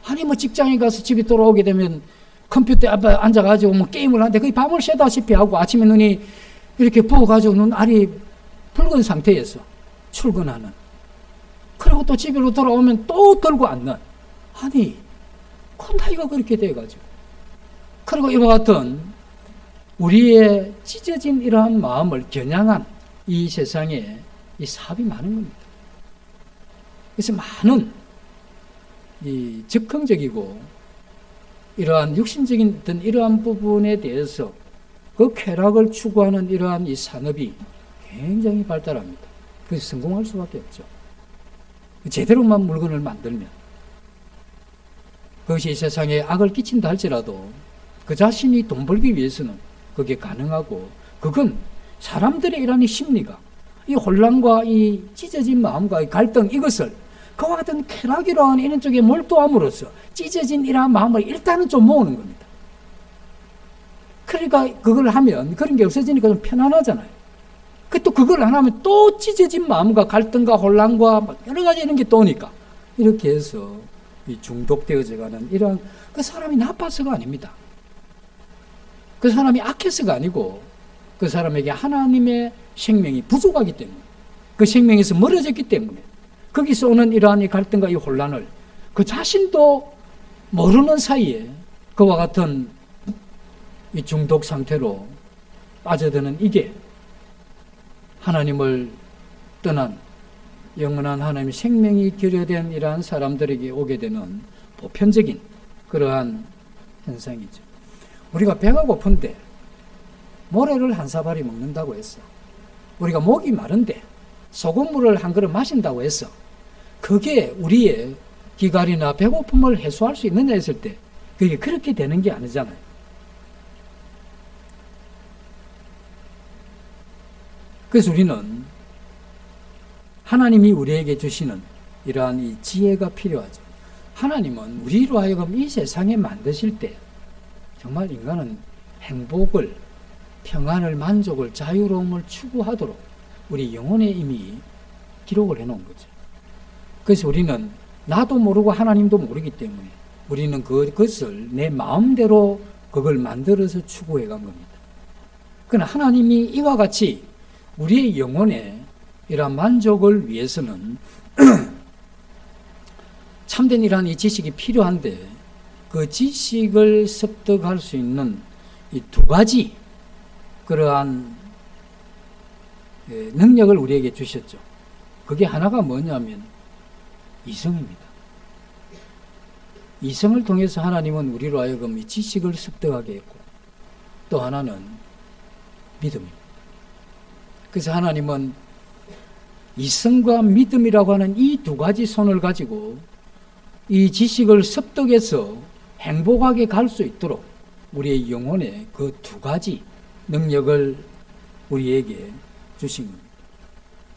아니 뭐 직장에 가서 집에 돌아오게 되면 컴퓨터 앞에 앉아가지고 뭐 게임을 하는데 거의 밤을 새다시피 하고 아침에 눈이 이렇게 부어가지고 눈 알이 붉은 상태에서 출근하는 그리고 또 집으로 돌아오면 또 들고 앉는 아니 그 나이가 그렇게 돼가지고 그리고 이와 같은 우리의 찢어진 이러한 마음을 겨냥한 이 세상에 이 사업이 많은 겁니다. 그래서 많은 이 즉흥적이고 이러한 육신적인 어떤 이러한 부분에 대해서 그 쾌락을 추구하는 이러한 이 산업이 굉장히 발달합니다. 그래서 성공할 수밖에 없죠. 제대로만 물건을 만들면 그것이 세상에 악을 끼친다 할지라도 그 자신이 돈 벌기 위해서는 그게 가능하고 그건 사람들의 이러한 심리가 이 혼란과 이 찢어진 마음과 이 갈등 이것을 그와 같은 쾌락이라는 이런 쪽에 몰두함으로써 찢어진 이러한 마음을 일단은 좀 모으는 겁니다. 그러니까 그걸 하면 그런 게 없어지니까 좀 편안하잖아요. 또 그걸 안 하면 또 찢어진 마음과 갈등과 혼란과 여러 가지 이런 게 또 오니까 이렇게 해서 이 중독되어져 가는 이런 그 사람이 나빠서가 아닙니다. 그 사람이 악해서가 아니고 그 사람에게 하나님의 생명이 부족하기 때문에 그 생명에서 멀어졌기 때문에 거기서 오는 이러한 이 갈등과 이 혼란을 그 자신도 모르는 사이에 그와 같은 이 중독 상태로 빠져드는 이게 하나님을 떠난 영원한 하나님의 생명이 결여된 이러한 사람들에게 오게 되는 보편적인 그러한 현상이죠. 우리가 배가 고픈데 모래를 한 사발이 먹는다고 했어. 우리가 목이 마른데 소금물을 한 그릇 마신다고 했어. 그게 우리의 기갈이나 배고픔을 해소할 수 있느냐 했을 때 그게 그렇게 되는 게 아니잖아요. 그래서 우리는 하나님이 우리에게 주시는 이러한 이 지혜가 필요하죠. 하나님은 우리로 하여금 이 세상에 만드실 때 정말 인간은 행복을, 평안을, 만족을, 자유로움을 추구하도록 우리 영혼에 이미 기록을 해놓은 거죠. 그래서 우리는 나도 모르고 하나님도 모르기 때문에 우리는 그것을 내 마음대로 그걸 만들어서 추구해 간 겁니다. 그러나 하나님이 이와 같이 우리의 영혼에 이러한 만족을 위해서는 참된 이러한 이 지식이 필요한데 그 지식을 습득할 수 있는 이 두 가지 그러한 능력을 우리에게 주셨죠. 그게 하나가 뭐냐면 이성입니다. 이성을 통해서 하나님은 우리로 하여금 이 지식을 습득하게 했고 또 하나는 믿음입니다. 그래서 하나님은 이성과 믿음이라고 하는 이 두 가지 손을 가지고 이 지식을 습득해서 행복하게 갈 수 있도록 우리의 영혼에 그 두 가지 능력을 우리에게 주신 겁니다.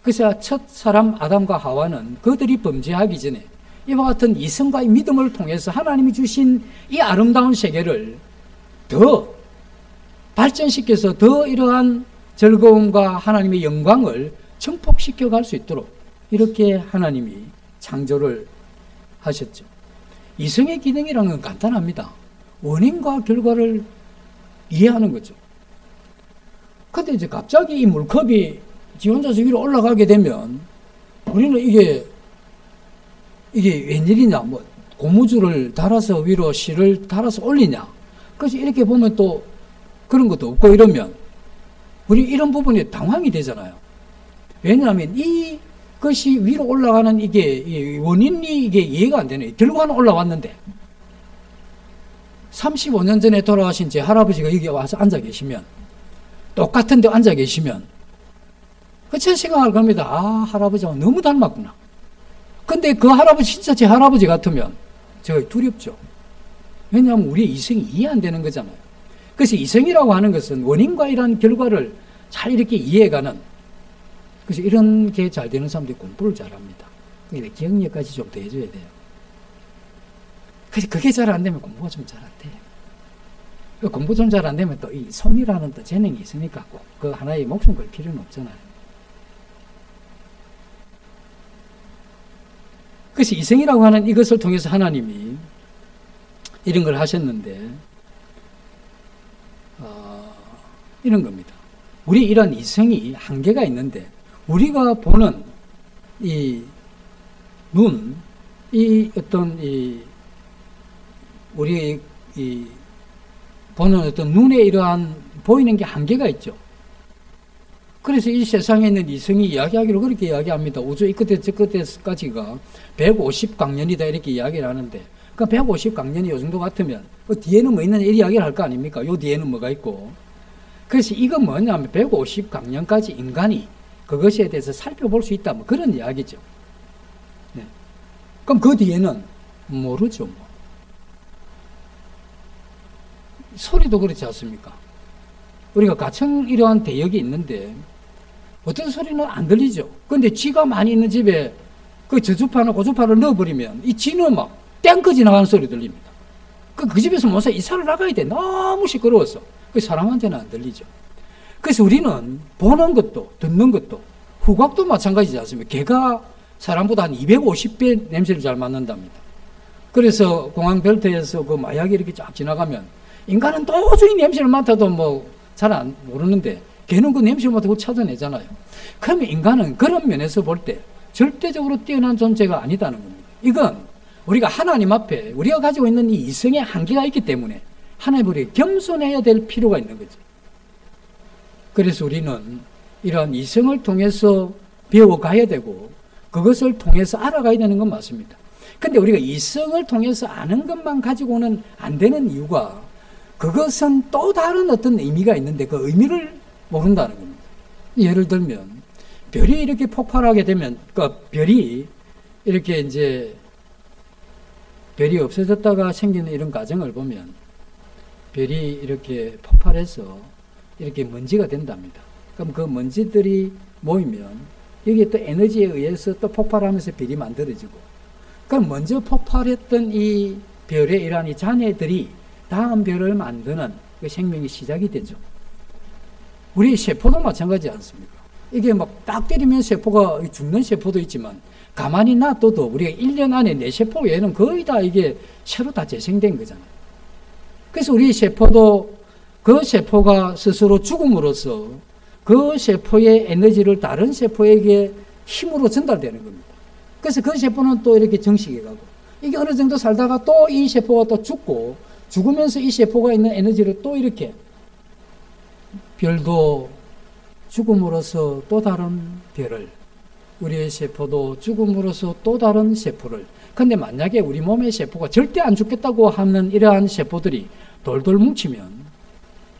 그래서 첫 사람 아담과 하와는 그들이 범죄하기 전에 이와 같은 이성과 믿음을 통해서 하나님이 주신 이 아름다운 세계를 더 발전시켜서 더 이러한 즐거움과 하나님의 영광을 증폭시켜 갈 수 있도록 이렇게 하나님이 창조를 하셨죠. 이성의 기능이라는 건 간단합니다. 원인과 결과를 이해하는 거죠. 근데 이제 갑자기 이 물컵이 지 혼자서 위로 올라가게 되면 우리는 이게 웬일이냐, 뭐 고무줄을 달아서 위로 실을 달아서 올리냐. 그래서 이렇게 보면 또 그런 것도 없고 이러면 우리 이런 부분에 당황이 되잖아요. 왜냐하면 이것이 위로 올라가는 이게 원인이 이게 이해가 안 되네. 결과는 올라왔는데 35년 전에 돌아가신 제 할아버지가 여기 와서 앉아 계시면 똑같은 데 앉아 계시면 제 생각을 겁니다. 아, 할아버지하고 너무 닮았구나. 근데 그 할아버지 진짜 제 할아버지 같으면 제가 두렵죠. 왜냐하면 우리의 이성이 이해 안 되는 거잖아요. 그래서 이성이라고 하는 것은 원인과 이런 결과를 잘 이렇게 이해해가는, 그래서 이런 게 잘 되는 사람들이 공부를 잘합니다. 근데 기억력까지 좀 더 해줘야 돼요. 그게 잘 안 되면 공부가 좀 잘 안 돼요. 공부 좀 잘 안 되면 또 이 손이라는 또 재능이 있으니까 꼭 그 하나의 목숨 걸 필요는 없잖아요. 그래서 이성이라고 하는 이것을 통해서 하나님이 이런 걸 하셨는데, 이런 겁니다. 우리 이런 이성이 한계가 있는데, 우리가 보는 이 눈, 이 어떤 우리 보는 어떤 눈에 이러한 보이는 게 한계가 있죠. 그래서 이 세상에 있는 이성이 이야기하기로 그렇게 이야기합니다. 우주 이 끝에 저 끝에까지가 150강년이다 이렇게 이야기를 하는데, 그 150강년이 요 정도 같으면 그 뒤에는 뭐 있느냐 이 이야기를 할 거 아닙니까? 요 뒤에는 뭐가 있고. 그래서 이건 뭐냐면 150강년까지 인간이 그것에 대해서 살펴볼 수 있다, 뭐 그런 이야기죠. 네. 그럼 그 뒤에는 모르죠. 뭐. 소리도 그렇지 않습니까? 우리가 가청 이러한 대역이 있는데 어떤 소리는 안 들리죠. 근데 쥐가 많이 있는 집에 그 저주파나 고주파를 넣어버리면 이 쥐는 막 땡크 지나가는 소리 들립니다. 그 집에서 못 살아. 이사를 나가야 돼. 너무 시끄러워서. 그 사람한테는 안 들리죠. 그래서 우리는 보는 것도 듣는 것도 후각도 마찬가지지 않습니까? 개가 사람보다 한 250배 냄새를 잘 맡는답니다. 그래서 공항 벨트에서 그 마약이 이렇게 쫙 지나가면 인간은 도저히 냄새를 맡아도 뭐 잘 안 모르는데 개는 그 냄새를 맡고 찾아내잖아요. 그러면 인간은 그런 면에서 볼 때 절대적으로 뛰어난 존재가 아니다는 겁니다. 이건 우리가 하나님 앞에 우리가 가지고 있는 이 이성의 한계가 있기 때문에 하나님 우리에게 겸손해야 될 필요가 있는 거죠. 그래서 우리는 이러한 이성을 통해서 배워가야 되고 그것을 통해서 알아가야 되는 건 맞습니다. 근데 우리가 이성을 통해서 아는 것만 가지고는 안 되는 이유가, 그것은 또 다른 어떤 의미가 있는데 그 의미를 모른다는 겁니다. 예를 들면 별이 이렇게 폭발하게 되면, 그러니까 별이 이렇게 이제 별이 없어졌다가 생기는 이런 과정을 보면 별이 이렇게 폭발해서 이렇게 먼지가 된답니다. 그럼 그 먼지들이 모이면 여기에 또 에너지에 의해서 또 폭발하면서 별이 만들어지고, 그럼 먼저 폭발했던 이 별의 이러한 이 잔해들이 다음 별을 만드는 그 생명의 시작이 되죠. 우리 세포도 마찬가지 않습니까? 이게 막 딱 때리면 세포가 죽는 세포도 있지만 가만히 놔둬도 우리가 1년 안에 내 세포 외에는 거의 다 이게 새로 다 재생된 거잖아요. 그래서 우리 세포도 그 세포가 스스로 죽음으로써 그 세포의 에너지를 다른 세포에게 힘으로 전달되는 겁니다. 그래서 그 세포는 또 이렇게 정식해 가고, 이게 어느 정도 살다가 또 이 세포가 또 죽고, 죽으면서 이 세포가 있는 에너지를 또 이렇게, 별도 죽음으로써 또 다른 별을, 우리의 세포도 죽음으로써 또 다른 세포를. 근데 만약에 우리 몸의 세포가 절대 안 죽겠다고 하는 이러한 세포들이 돌돌 뭉치면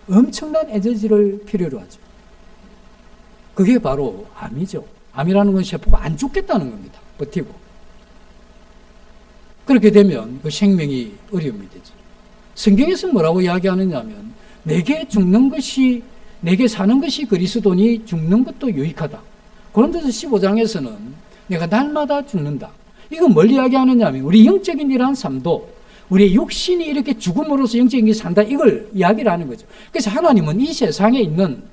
엄청난 에너지를 필요로 하죠. 그게 바로 암이죠. 암이라는 건 세포가 안 죽겠다는 겁니다. 버티고. 그렇게 되면 그 생명이 어려움이 되죠. 성경에서 뭐라고 이야기하느냐 하면, 내게 죽는 것이, 내게 사는 것이 그리스도니 죽는 것도 유익하다. 고린도서 15장에서는 내가 날마다 죽는다. 이거 뭘 이야기하느냐 하면, 우리 영적인 이러한 삶도 우리의 육신이 이렇게 죽음으로써 영적인 게 산다, 이걸 이야기를 하는 거죠. 그래서 하나님은 이 세상에 있는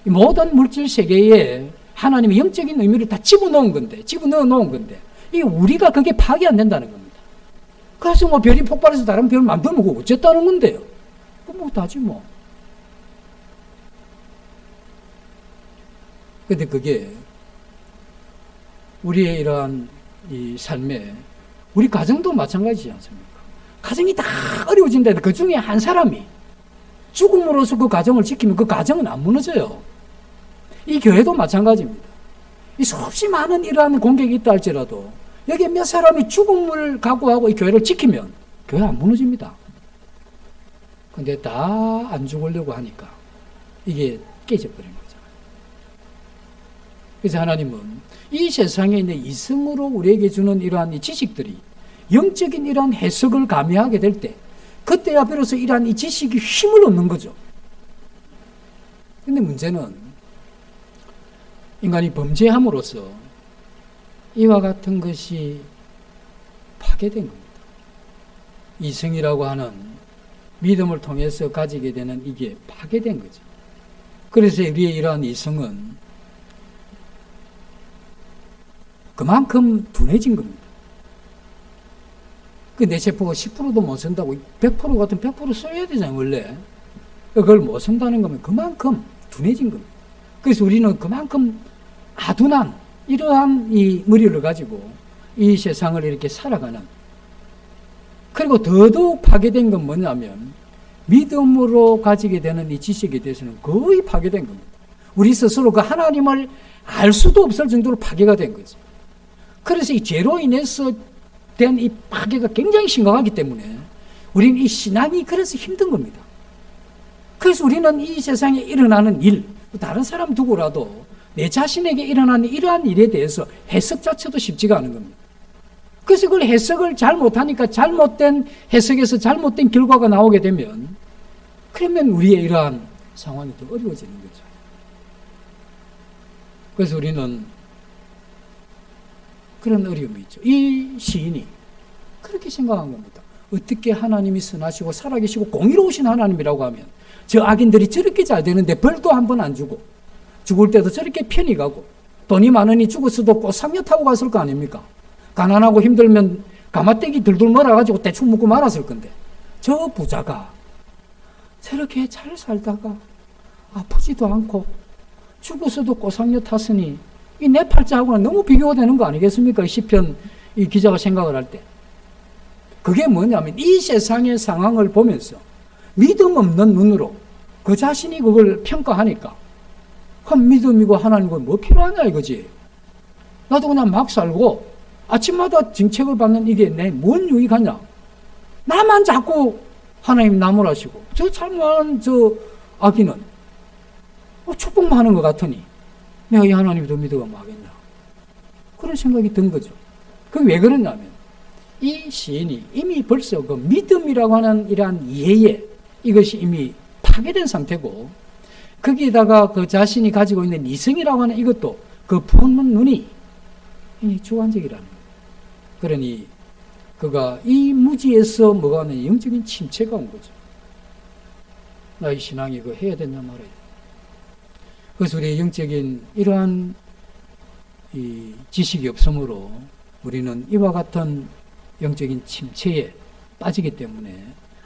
모든 물질 세계에 하나님의 영적인 의미를 다 집어넣어 놓은 건데, 이게 우리가 그게 파악이 안 된다는 겁니다. 그래서 뭐 별이 폭발해서 다른 별을 만들면 그거 어쨌다는 건데요. 뭐 다지 뭐. 근데 그게 우리의 이러한 이 삶에, 우리 가정도 마찬가지지 않습니까? 가정이 다 어려워진다. 그 중에 한 사람이 죽음으로써 그 가정을 지키면 그 가정은 안 무너져요. 이 교회도 마찬가지입니다. 이 수없이 많은 이러한 공격이 있다 할지라도 여기에 몇 사람이 죽음을 각오하고 이 교회를 지키면 교회 안 무너집니다. 근데 다 안 죽으려고 하니까 이게 깨져버린 거잖아요. 그래서 하나님은 이 세상에 있는 이성으로 우리에게 주는 이러한 이 지식들이 영적인 이러한 해석을 가미하게 될 때, 그때야 비로소 이러한 이 지식이 힘을 얻는 거죠. 근데 문제는 인간이 범죄함으로써 이와 같은 것이 파괴된 겁니다. 이성이라고 하는 믿음을 통해서 가지게 되는 이게 파괴된 거죠. 그래서 우리의 이러한 이성은 그만큼 둔해진 겁니다. 그 내 세포가 10%도 못 쓴다고 100% 같은 100% 써야 되잖아요, 원래. 그걸 못 쓴다는 거면 그만큼 둔해진 겁니다. 그래서 우리는 그만큼 아둔한 이러한 이 머리를 가지고 이 세상을 이렇게 살아가는, 그리고 더더욱 파괴된 건 뭐냐면 믿음으로 가지게 되는 이 지식에 대해서는 거의 파괴된 겁니다. 우리 스스로 그 하나님을 알 수도 없을 정도로 파괴가 된 거죠. 그래서 이 죄로 인해서 된 이 파괴가 굉장히 심각하기 때문에 우리는 이 신앙이 그래서 힘든 겁니다. 그래서 우리는 이 세상에 일어나는 일, 다른 사람 두고라도 내 자신에게 일어나는 이러한 일에 대해서 해석 자체도 쉽지가 않은 겁니다. 그래서 그걸 해석을 잘못하니까 잘못된 해석에서 잘못된 결과가 나오게 되면, 그러면 우리의 이러한 상황이 더 어려워지는 거죠. 그래서 우리는 그런 어려움이 있죠. 이 시인이 그렇게 생각한 겁니다. 어떻게 하나님이 선하시고 살아계시고 공의로우신 하나님이라고 하면 저 악인들이 저렇게 잘 되는데 벌도 한 번 안 주고, 죽을 때도 저렇게 편히 가고, 돈이 많으니 죽었어도 꽃상여 타고 갔을 거 아닙니까? 가난하고 힘들면 가마떼기 들들 말아가지고 대충 묻고 말았을 건데, 저 부자가 저렇게 잘 살다가 아프지도 않고 죽었어도 꽃상여 탔으니 이 내 팔자하고는 너무 비교가 되는 거 아니겠습니까? 시편 이 기자가 생각을 할 때. 그게 뭐냐면 이 세상의 상황을 보면서 믿음 없는 눈으로 그 자신이 그걸 평가하니까, 그럼 믿음이고 하나님과 뭐 필요하냐 이거지. 나도 그냥 막 살고 아침마다 정책을 받는 이게 내 뭔 유익하냐. 나만 자꾸 하나님 나무라시고 저 잘못한 저 아기는 축복만 하는 것 같으니 내가 이 하나님을 더 믿어가 뭐 하겠냐. 그런 생각이 든 거죠. 그게 왜 그러냐면 이 시인이 이미 벌써 그 믿음이라고 하는 이러한 이해에 이것이 이미 파괴된 상태고, 거기에다가 그 자신이 가지고 있는 이성이라고 하는 이것도 그 보는 눈이 주관적이라는 거예요. 그러니 그가 이 무지에서 뭐가 하는 영적인 침체가 온 거죠. 나의 신앙이 이거 해야 된다 말이에요. 그래서 우리의 영적인 이러한 이 지식이 없으므로 우리는 이와 같은 영적인 침체에 빠지기 때문에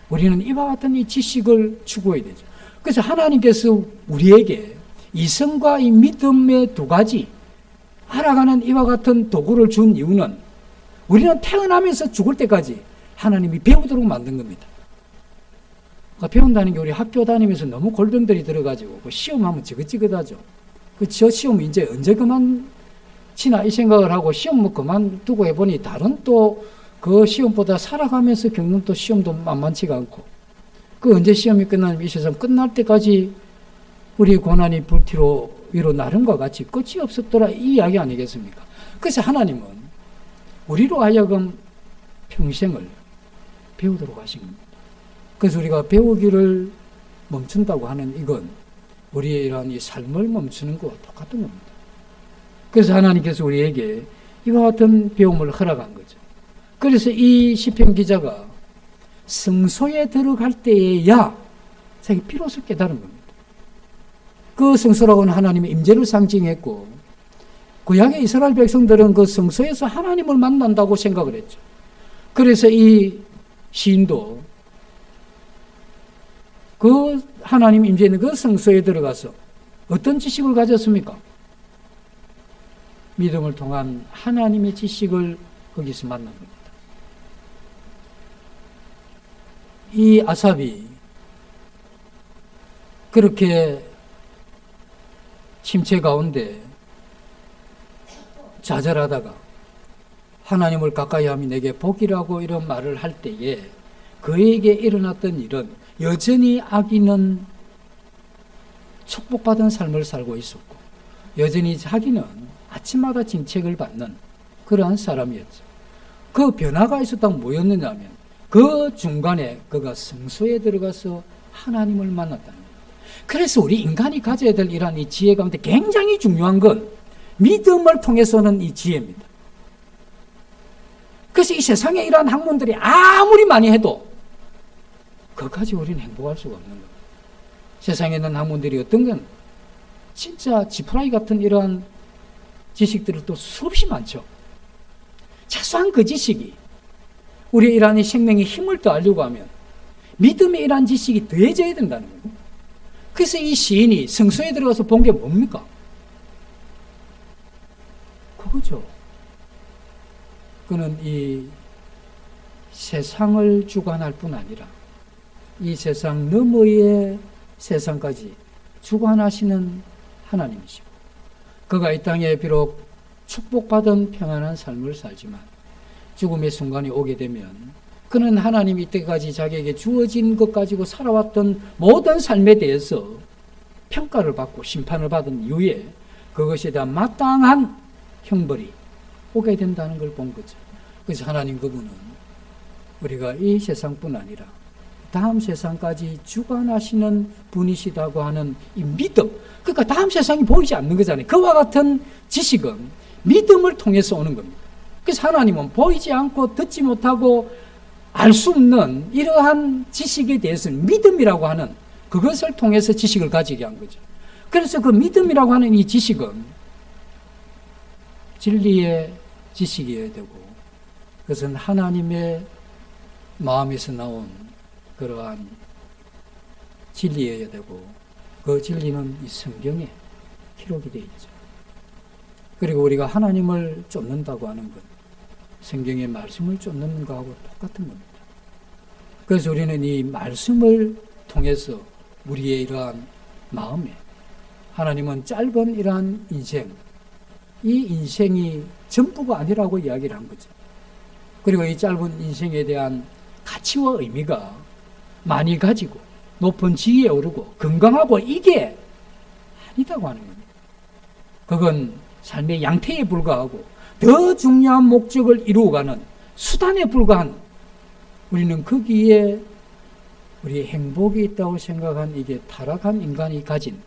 우리는 이와 같은 이 지식을 추구해야 되죠. 그래서 하나님께서 우리에게 이성과 이 믿음의 두 가지 알아가는 이와 같은 도구를 준 이유는 우리는 태어나면서 죽을 때까지 하나님이 배우도록 만든 겁니다. 그러니까 배운다는 게 우리 학교 다니면서 너무 골병들이 들어가지고 그 시험하면 지긋지긋하죠. 저 시험 이제 언제 그만치나 이 생각을 하고 시험 뭐 그만두고 해보니 다른 또 그 시험보다 살아가면서 겪는 또 시험도 만만치가 않고 그 언제 시험이 끝나면 이 세상 끝날 때까지 우리 고난이 불티로 위로 나름과 같이 끝이 없었더라 이 이야기 아니겠습니까? 그래서 하나님은 우리로 하여금 평생을 배우도록 하신 겁니다. 그래서 우리가 배우기를 멈춘다고 하는 이건 우리의 이러한 이 삶을 멈추는 것과 똑같은 겁니다. 그래서 하나님께서 우리에게 이와 같은 배움을 허락한 거죠. 그래서 이 시편 기자가 성소에 들어갈 때에야 자기 비로소 깨달은 겁니다. 그 성소라고는 하나님의 임재를 상징했고 구약의 이스라엘 백성들은 그 성소에서 하나님을 만난다고 생각을 했죠. 그래서 이 시인도 그 하나님 임재 있는 그 성소에 들어가서 어떤 지식을 가졌습니까? 믿음을 통한 하나님의 지식을 거기서 만난 겁니다. 이 아삽이 그렇게 침체 가운데 좌절하다가 하나님을 가까이 함이 내게 복이라고 이런 말을 할 때에 그에게 일어났던 일은 여전히 악인은 축복받은 삶을 살고 있었고 여전히 자기는 아침마다 징책을 받는 그러한 사람이었죠. 그 변화가 있었다면 뭐였느냐면 그 중간에 그가 성소에 들어가서 하나님을 만났다는 겁니다. 그래서 우리 인간이 가져야 될 이러한 이 지혜 가운데 굉장히 중요한 건 믿음을 통해서는 이 지혜입니다. 그래서 이 세상에 이러한 학문들이 아무리 많이 해도 그것까지 우리는 행복할 수가 없는 겁니다. 세상에 있는 학문들이 어떤 건 진짜 지푸라기 같은 이러한 지식들이 또 수없이 많죠. 최소한 그 지식이 우리의 이러한 생명의 힘을 더하려고 하면 믿음의 이러한 지식이 더해져야 된다는 겁니다. 그래서 이 시인이 성소에 들어가서 본 게 뭡니까? 그거죠. 그는 이 세상을 주관할 뿐 아니라 이 세상 너머의 세상까지 주관하시는 하나님이시고 그가 이 땅에 비록 축복받은 평안한 삶을 살지만 죽음의 순간이 오게 되면 그는 하나님이 이때까지 자기에게 주어진 것 가지고 살아왔던 모든 삶에 대해서 평가를 받고 심판을 받은 이후에 그것에 대한 마땅한 형벌이 오게 된다는 걸 본 거죠. 그래서 하나님 그분은 우리가 이 세상뿐 아니라 다음 세상까지 주관하시는 분이시다고 하는 이 믿음, 그러니까 다음 세상이 보이지 않는 거잖아요. 그와 같은 지식은 믿음을 통해서 오는 겁니다. 그래서 하나님은 보이지 않고 듣지 못하고 알 수 없는 이러한 지식에 대해서는 믿음이라고 하는 그것을 통해서 지식을 가지게 한 거죠. 그래서 그 믿음이라고 하는 이 지식은 진리의 지식이어야 되고 그것은 하나님의 마음에서 나온 그러한 진리여야 되고 그 진리는 이 성경에 기록이 되어 있죠. 그리고 우리가 하나님을 쫓는다고 하는 것 성경의 말씀을 쫓는 것하고 똑같은 겁니다. 그래서 우리는 이 말씀을 통해서 우리의 이러한 마음에 하나님은 짧은 이러한 인생 이 인생이 전부가 아니라고 이야기를 한 거죠. 그리고 이 짧은 인생에 대한 가치와 의미가 많이 가지고 높은 지위에 오르고 건강하고 이게 아니다고 하는 겁니다. 그건 삶의 양태에 불과하고 더 중요한 목적을 이루어가는 수단에 불과한 우리는 거기에 우리의 행복이 있다고 생각한 이게 타락한 인간이 가진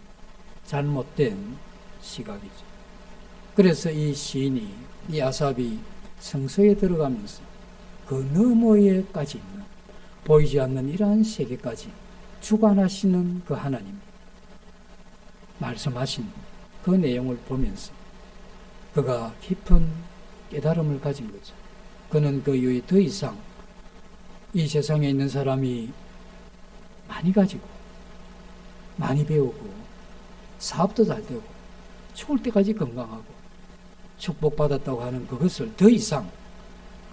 잘못된 시각이죠. 그래서 이 시인이, 이 아삽이 성소에 들어가면서 그 너머에까지 있는, 보이지 않는 이러한 세계까지 주관하시는 그 하나님 말씀하신 그 내용을 보면서 그가 깊은 깨달음을 가진 거죠. 그는 그 이후에 더 이상 이 세상에 있는 사람이 많이 가지고 많이 배우고 사업도 잘 되고 죽을 때까지 건강하고 축복받았다고 하는 그것을 더 이상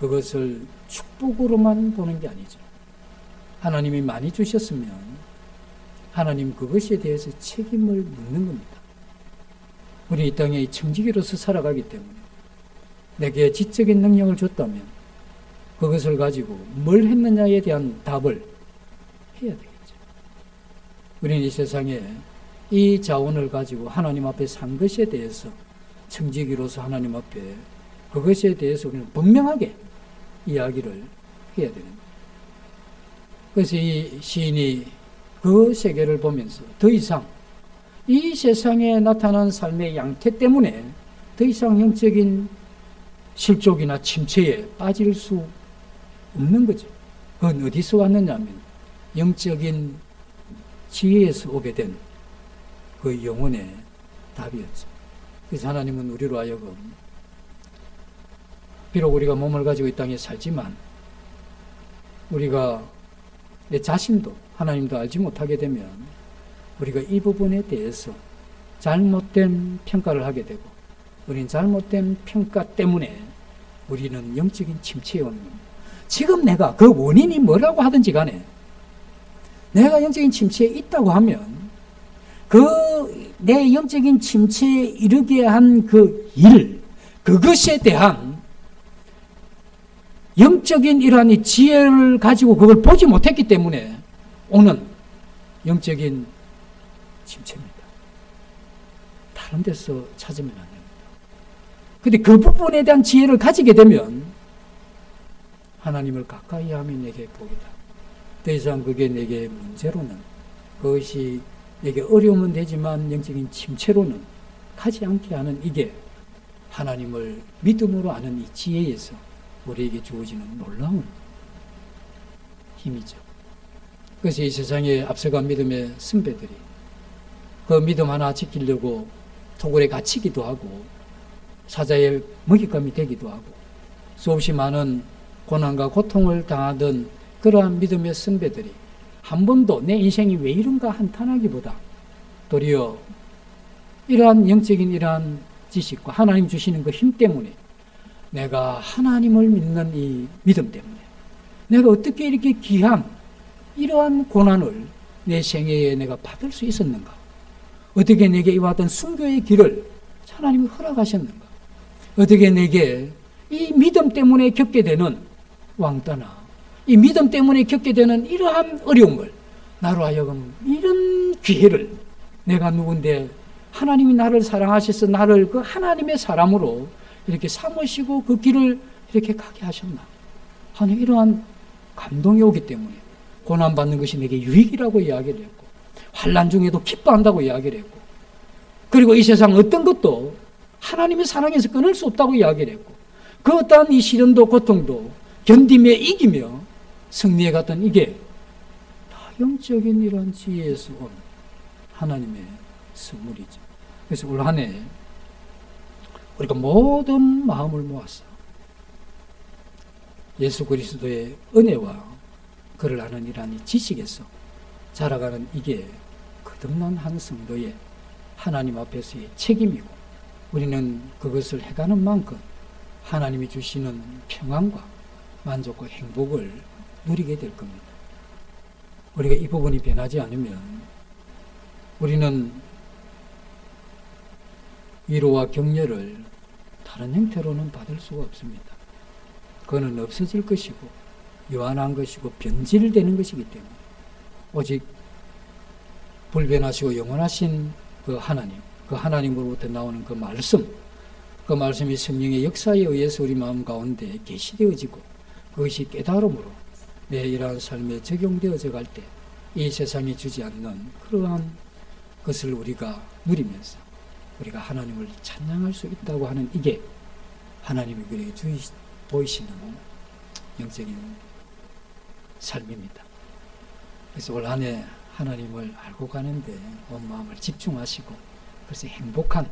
그것을 축복으로만 보는 게 아니죠. 하나님이 많이 주셨으면 하나님 그것에 대해서 책임을 묻는 겁니다. 우리 이 땅에 청지기로서 살아가기 때문에 내게 지적인 능력을 줬다면 그것을 가지고 뭘 했느냐에 대한 답을 해야 되겠죠. 우리는 이 세상에 이 자원을 가지고 하나님 앞에 산 것에 대해서 청지기로서 하나님 앞에 그것에 대해서 우리는 분명하게 이야기를 해야 되는 거예요. 그래서 이 시인이 그 세계를 보면서 더 이상 이 세상에 나타난 삶의 양태 때문에 더 이상 영적인 실족이나 침체에 빠질 수 없는 거죠. 그건 어디서 왔느냐 하면 영적인 지혜에서 오게 된 그 영혼의 답이었죠. 그래서 하나님은 우리로 하여금 비록 우리가 몸을 가지고 이 땅에 살지만 우리가 내 자신도 하나님도 알지 못하게 되면 우리가 이 부분에 대해서 잘못된 평가를 하게 되고 우리는 잘못된 평가 때문에 우리는 영적인 침체에 오는 겁니다. 지금 내가 그 원인이 뭐라고 하든지 간에 내가 영적인 침체에 있다고 하면 그 내 영적인 침체에 이르게 한 그 일, 그것에 대한 영적인 이러한 이 지혜를 가지고 그걸 보지 못했기 때문에 오는 영적인 침체입니다. 다른 데서 찾으면 안 됩니다. 그런데 그 부분에 대한 지혜를 가지게 되면 하나님을 가까이 하면 내게 복이다. 더 이상 그게 내게 문제로는, 그것이 내게 어려우면 되지만 영적인 침체로는 가지 않게 하는, 이게 하나님을 믿음으로 아는 이 지혜에서 우리에게 주어지는 놀라운 힘이죠. 그래서 이 세상에 앞서간 믿음의 선배들이 그 믿음 하나 지키려고 토굴에 갇히기도 하고 사자의 먹잇감이 되기도 하고 수없이 많은 고난과 고통을 당하던 그러한 믿음의 선배들이 한 번도 내 인생이 왜 이런가 한탄하기보다 도리어 이러한 영적인 이러한 지식과 하나님 주시는 그 힘 때문에, 내가 하나님을 믿는 이 믿음 때문에 내가 어떻게 이렇게 귀한 이러한 고난을 내 생애에 내가 받을 수 있었는가, 어떻게 내게 이와 같은 순교의 길을 하나님이 허락하셨는가, 어떻게 내게 이 믿음 때문에 겪게 되는 왕따나 이 믿음 때문에 겪게 되는 이러한 어려움을, 나로 하여금 이런 기회를 내가 누군데 하나님이 나를 사랑하셔서 나를 그 하나님의 사람으로 이렇게 삼으시고 그 길을 이렇게 가게 하셨나 하는 이러한 감동이 오기 때문에 고난받는 것이 내게 유익이라고 이야기를 했고, 환난 중에도 기뻐한다고 이야기를 했고, 그리고 이 세상 어떤 것도 하나님의 사랑에서 끊을 수 없다고 이야기를 했고, 그 어떠한 이 시련도 고통도 견디며 이기며 승리해 갔던 이게 다 영적인 이런 지혜에서 온 하나님의 선물이죠. 그래서 올 한 해 우리가 모든 마음을 모아서 예수 그리스도의 은혜와 그를 아는 이러한 지식에서 자라가는 이게 거듭난 한 성도의 하나님 앞에서의 책임이고, 우리는 그것을 해가는 만큼 하나님이 주시는 평안과 만족과 행복을 누리게 될 겁니다. 우리가 이 부분이 변하지 않으면 우리는 위로와 격려를 다른 형태로는 받을 수가 없습니다. 그거는 없어질 것이고 요한한 것이고 변질되는 것이기 때문에 오직 불변하시고 영원하신 그 하나님, 그 하나님으로부터 나오는 그 말씀, 그 말씀이 성령의 역사에 의해서 우리 마음 가운데 계시되어지고 그것이 깨달음으로 내 이러한 삶에 적용되어져 갈 때 이 세상이 주지 않는 그러한 그것을 우리가 누리면서 우리가 하나님을 찬양할 수 있다고 하는 이게 하나님이 우리에게 보이시는 영적인 삶입니다. 그래서 올 한 해 하나님을 알고 가는데 온 마음을 집중하시고 그래서 행복한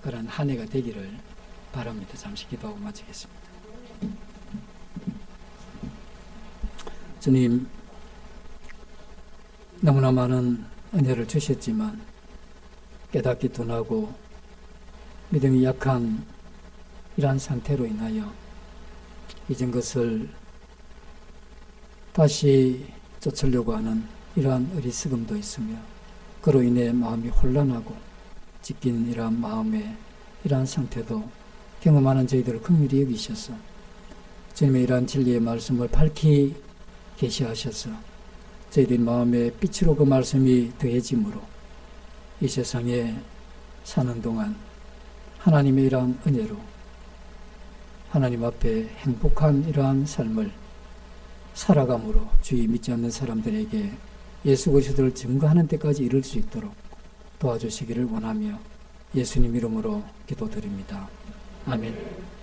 그런 한 해가 되기를 바랍니다. 잠시 기도하고 마치겠습니다. 주님, 너무나 많은 은혜를 주셨지만 깨닫기 둔하고 믿음이 약한 이러한 상태로 인하여 잊은 것을 다시 쫓으려고 하는 이러한 어리석음도 있으며 그로 인해 마음이 혼란하고 찢긴 이러한 마음의 이러한 상태도 경험하는 저희들을 긍휼히 여기셔서 주님의 이러한 진리의 말씀을 밝히 계시하셔서 저희들 마음의 빛으로 그 말씀이 더해짐으로 이 세상에 사는 동안 하나님의 이러한 은혜로 하나님 앞에 행복한 이러한 삶을 살아감으로 주의 믿지 않는 사람들에게 예수 그리스도를 증거하는 때까지 이룰 수 있도록 도와주시기를 원하며 예수님 이름으로 기도드립니다. 아멘.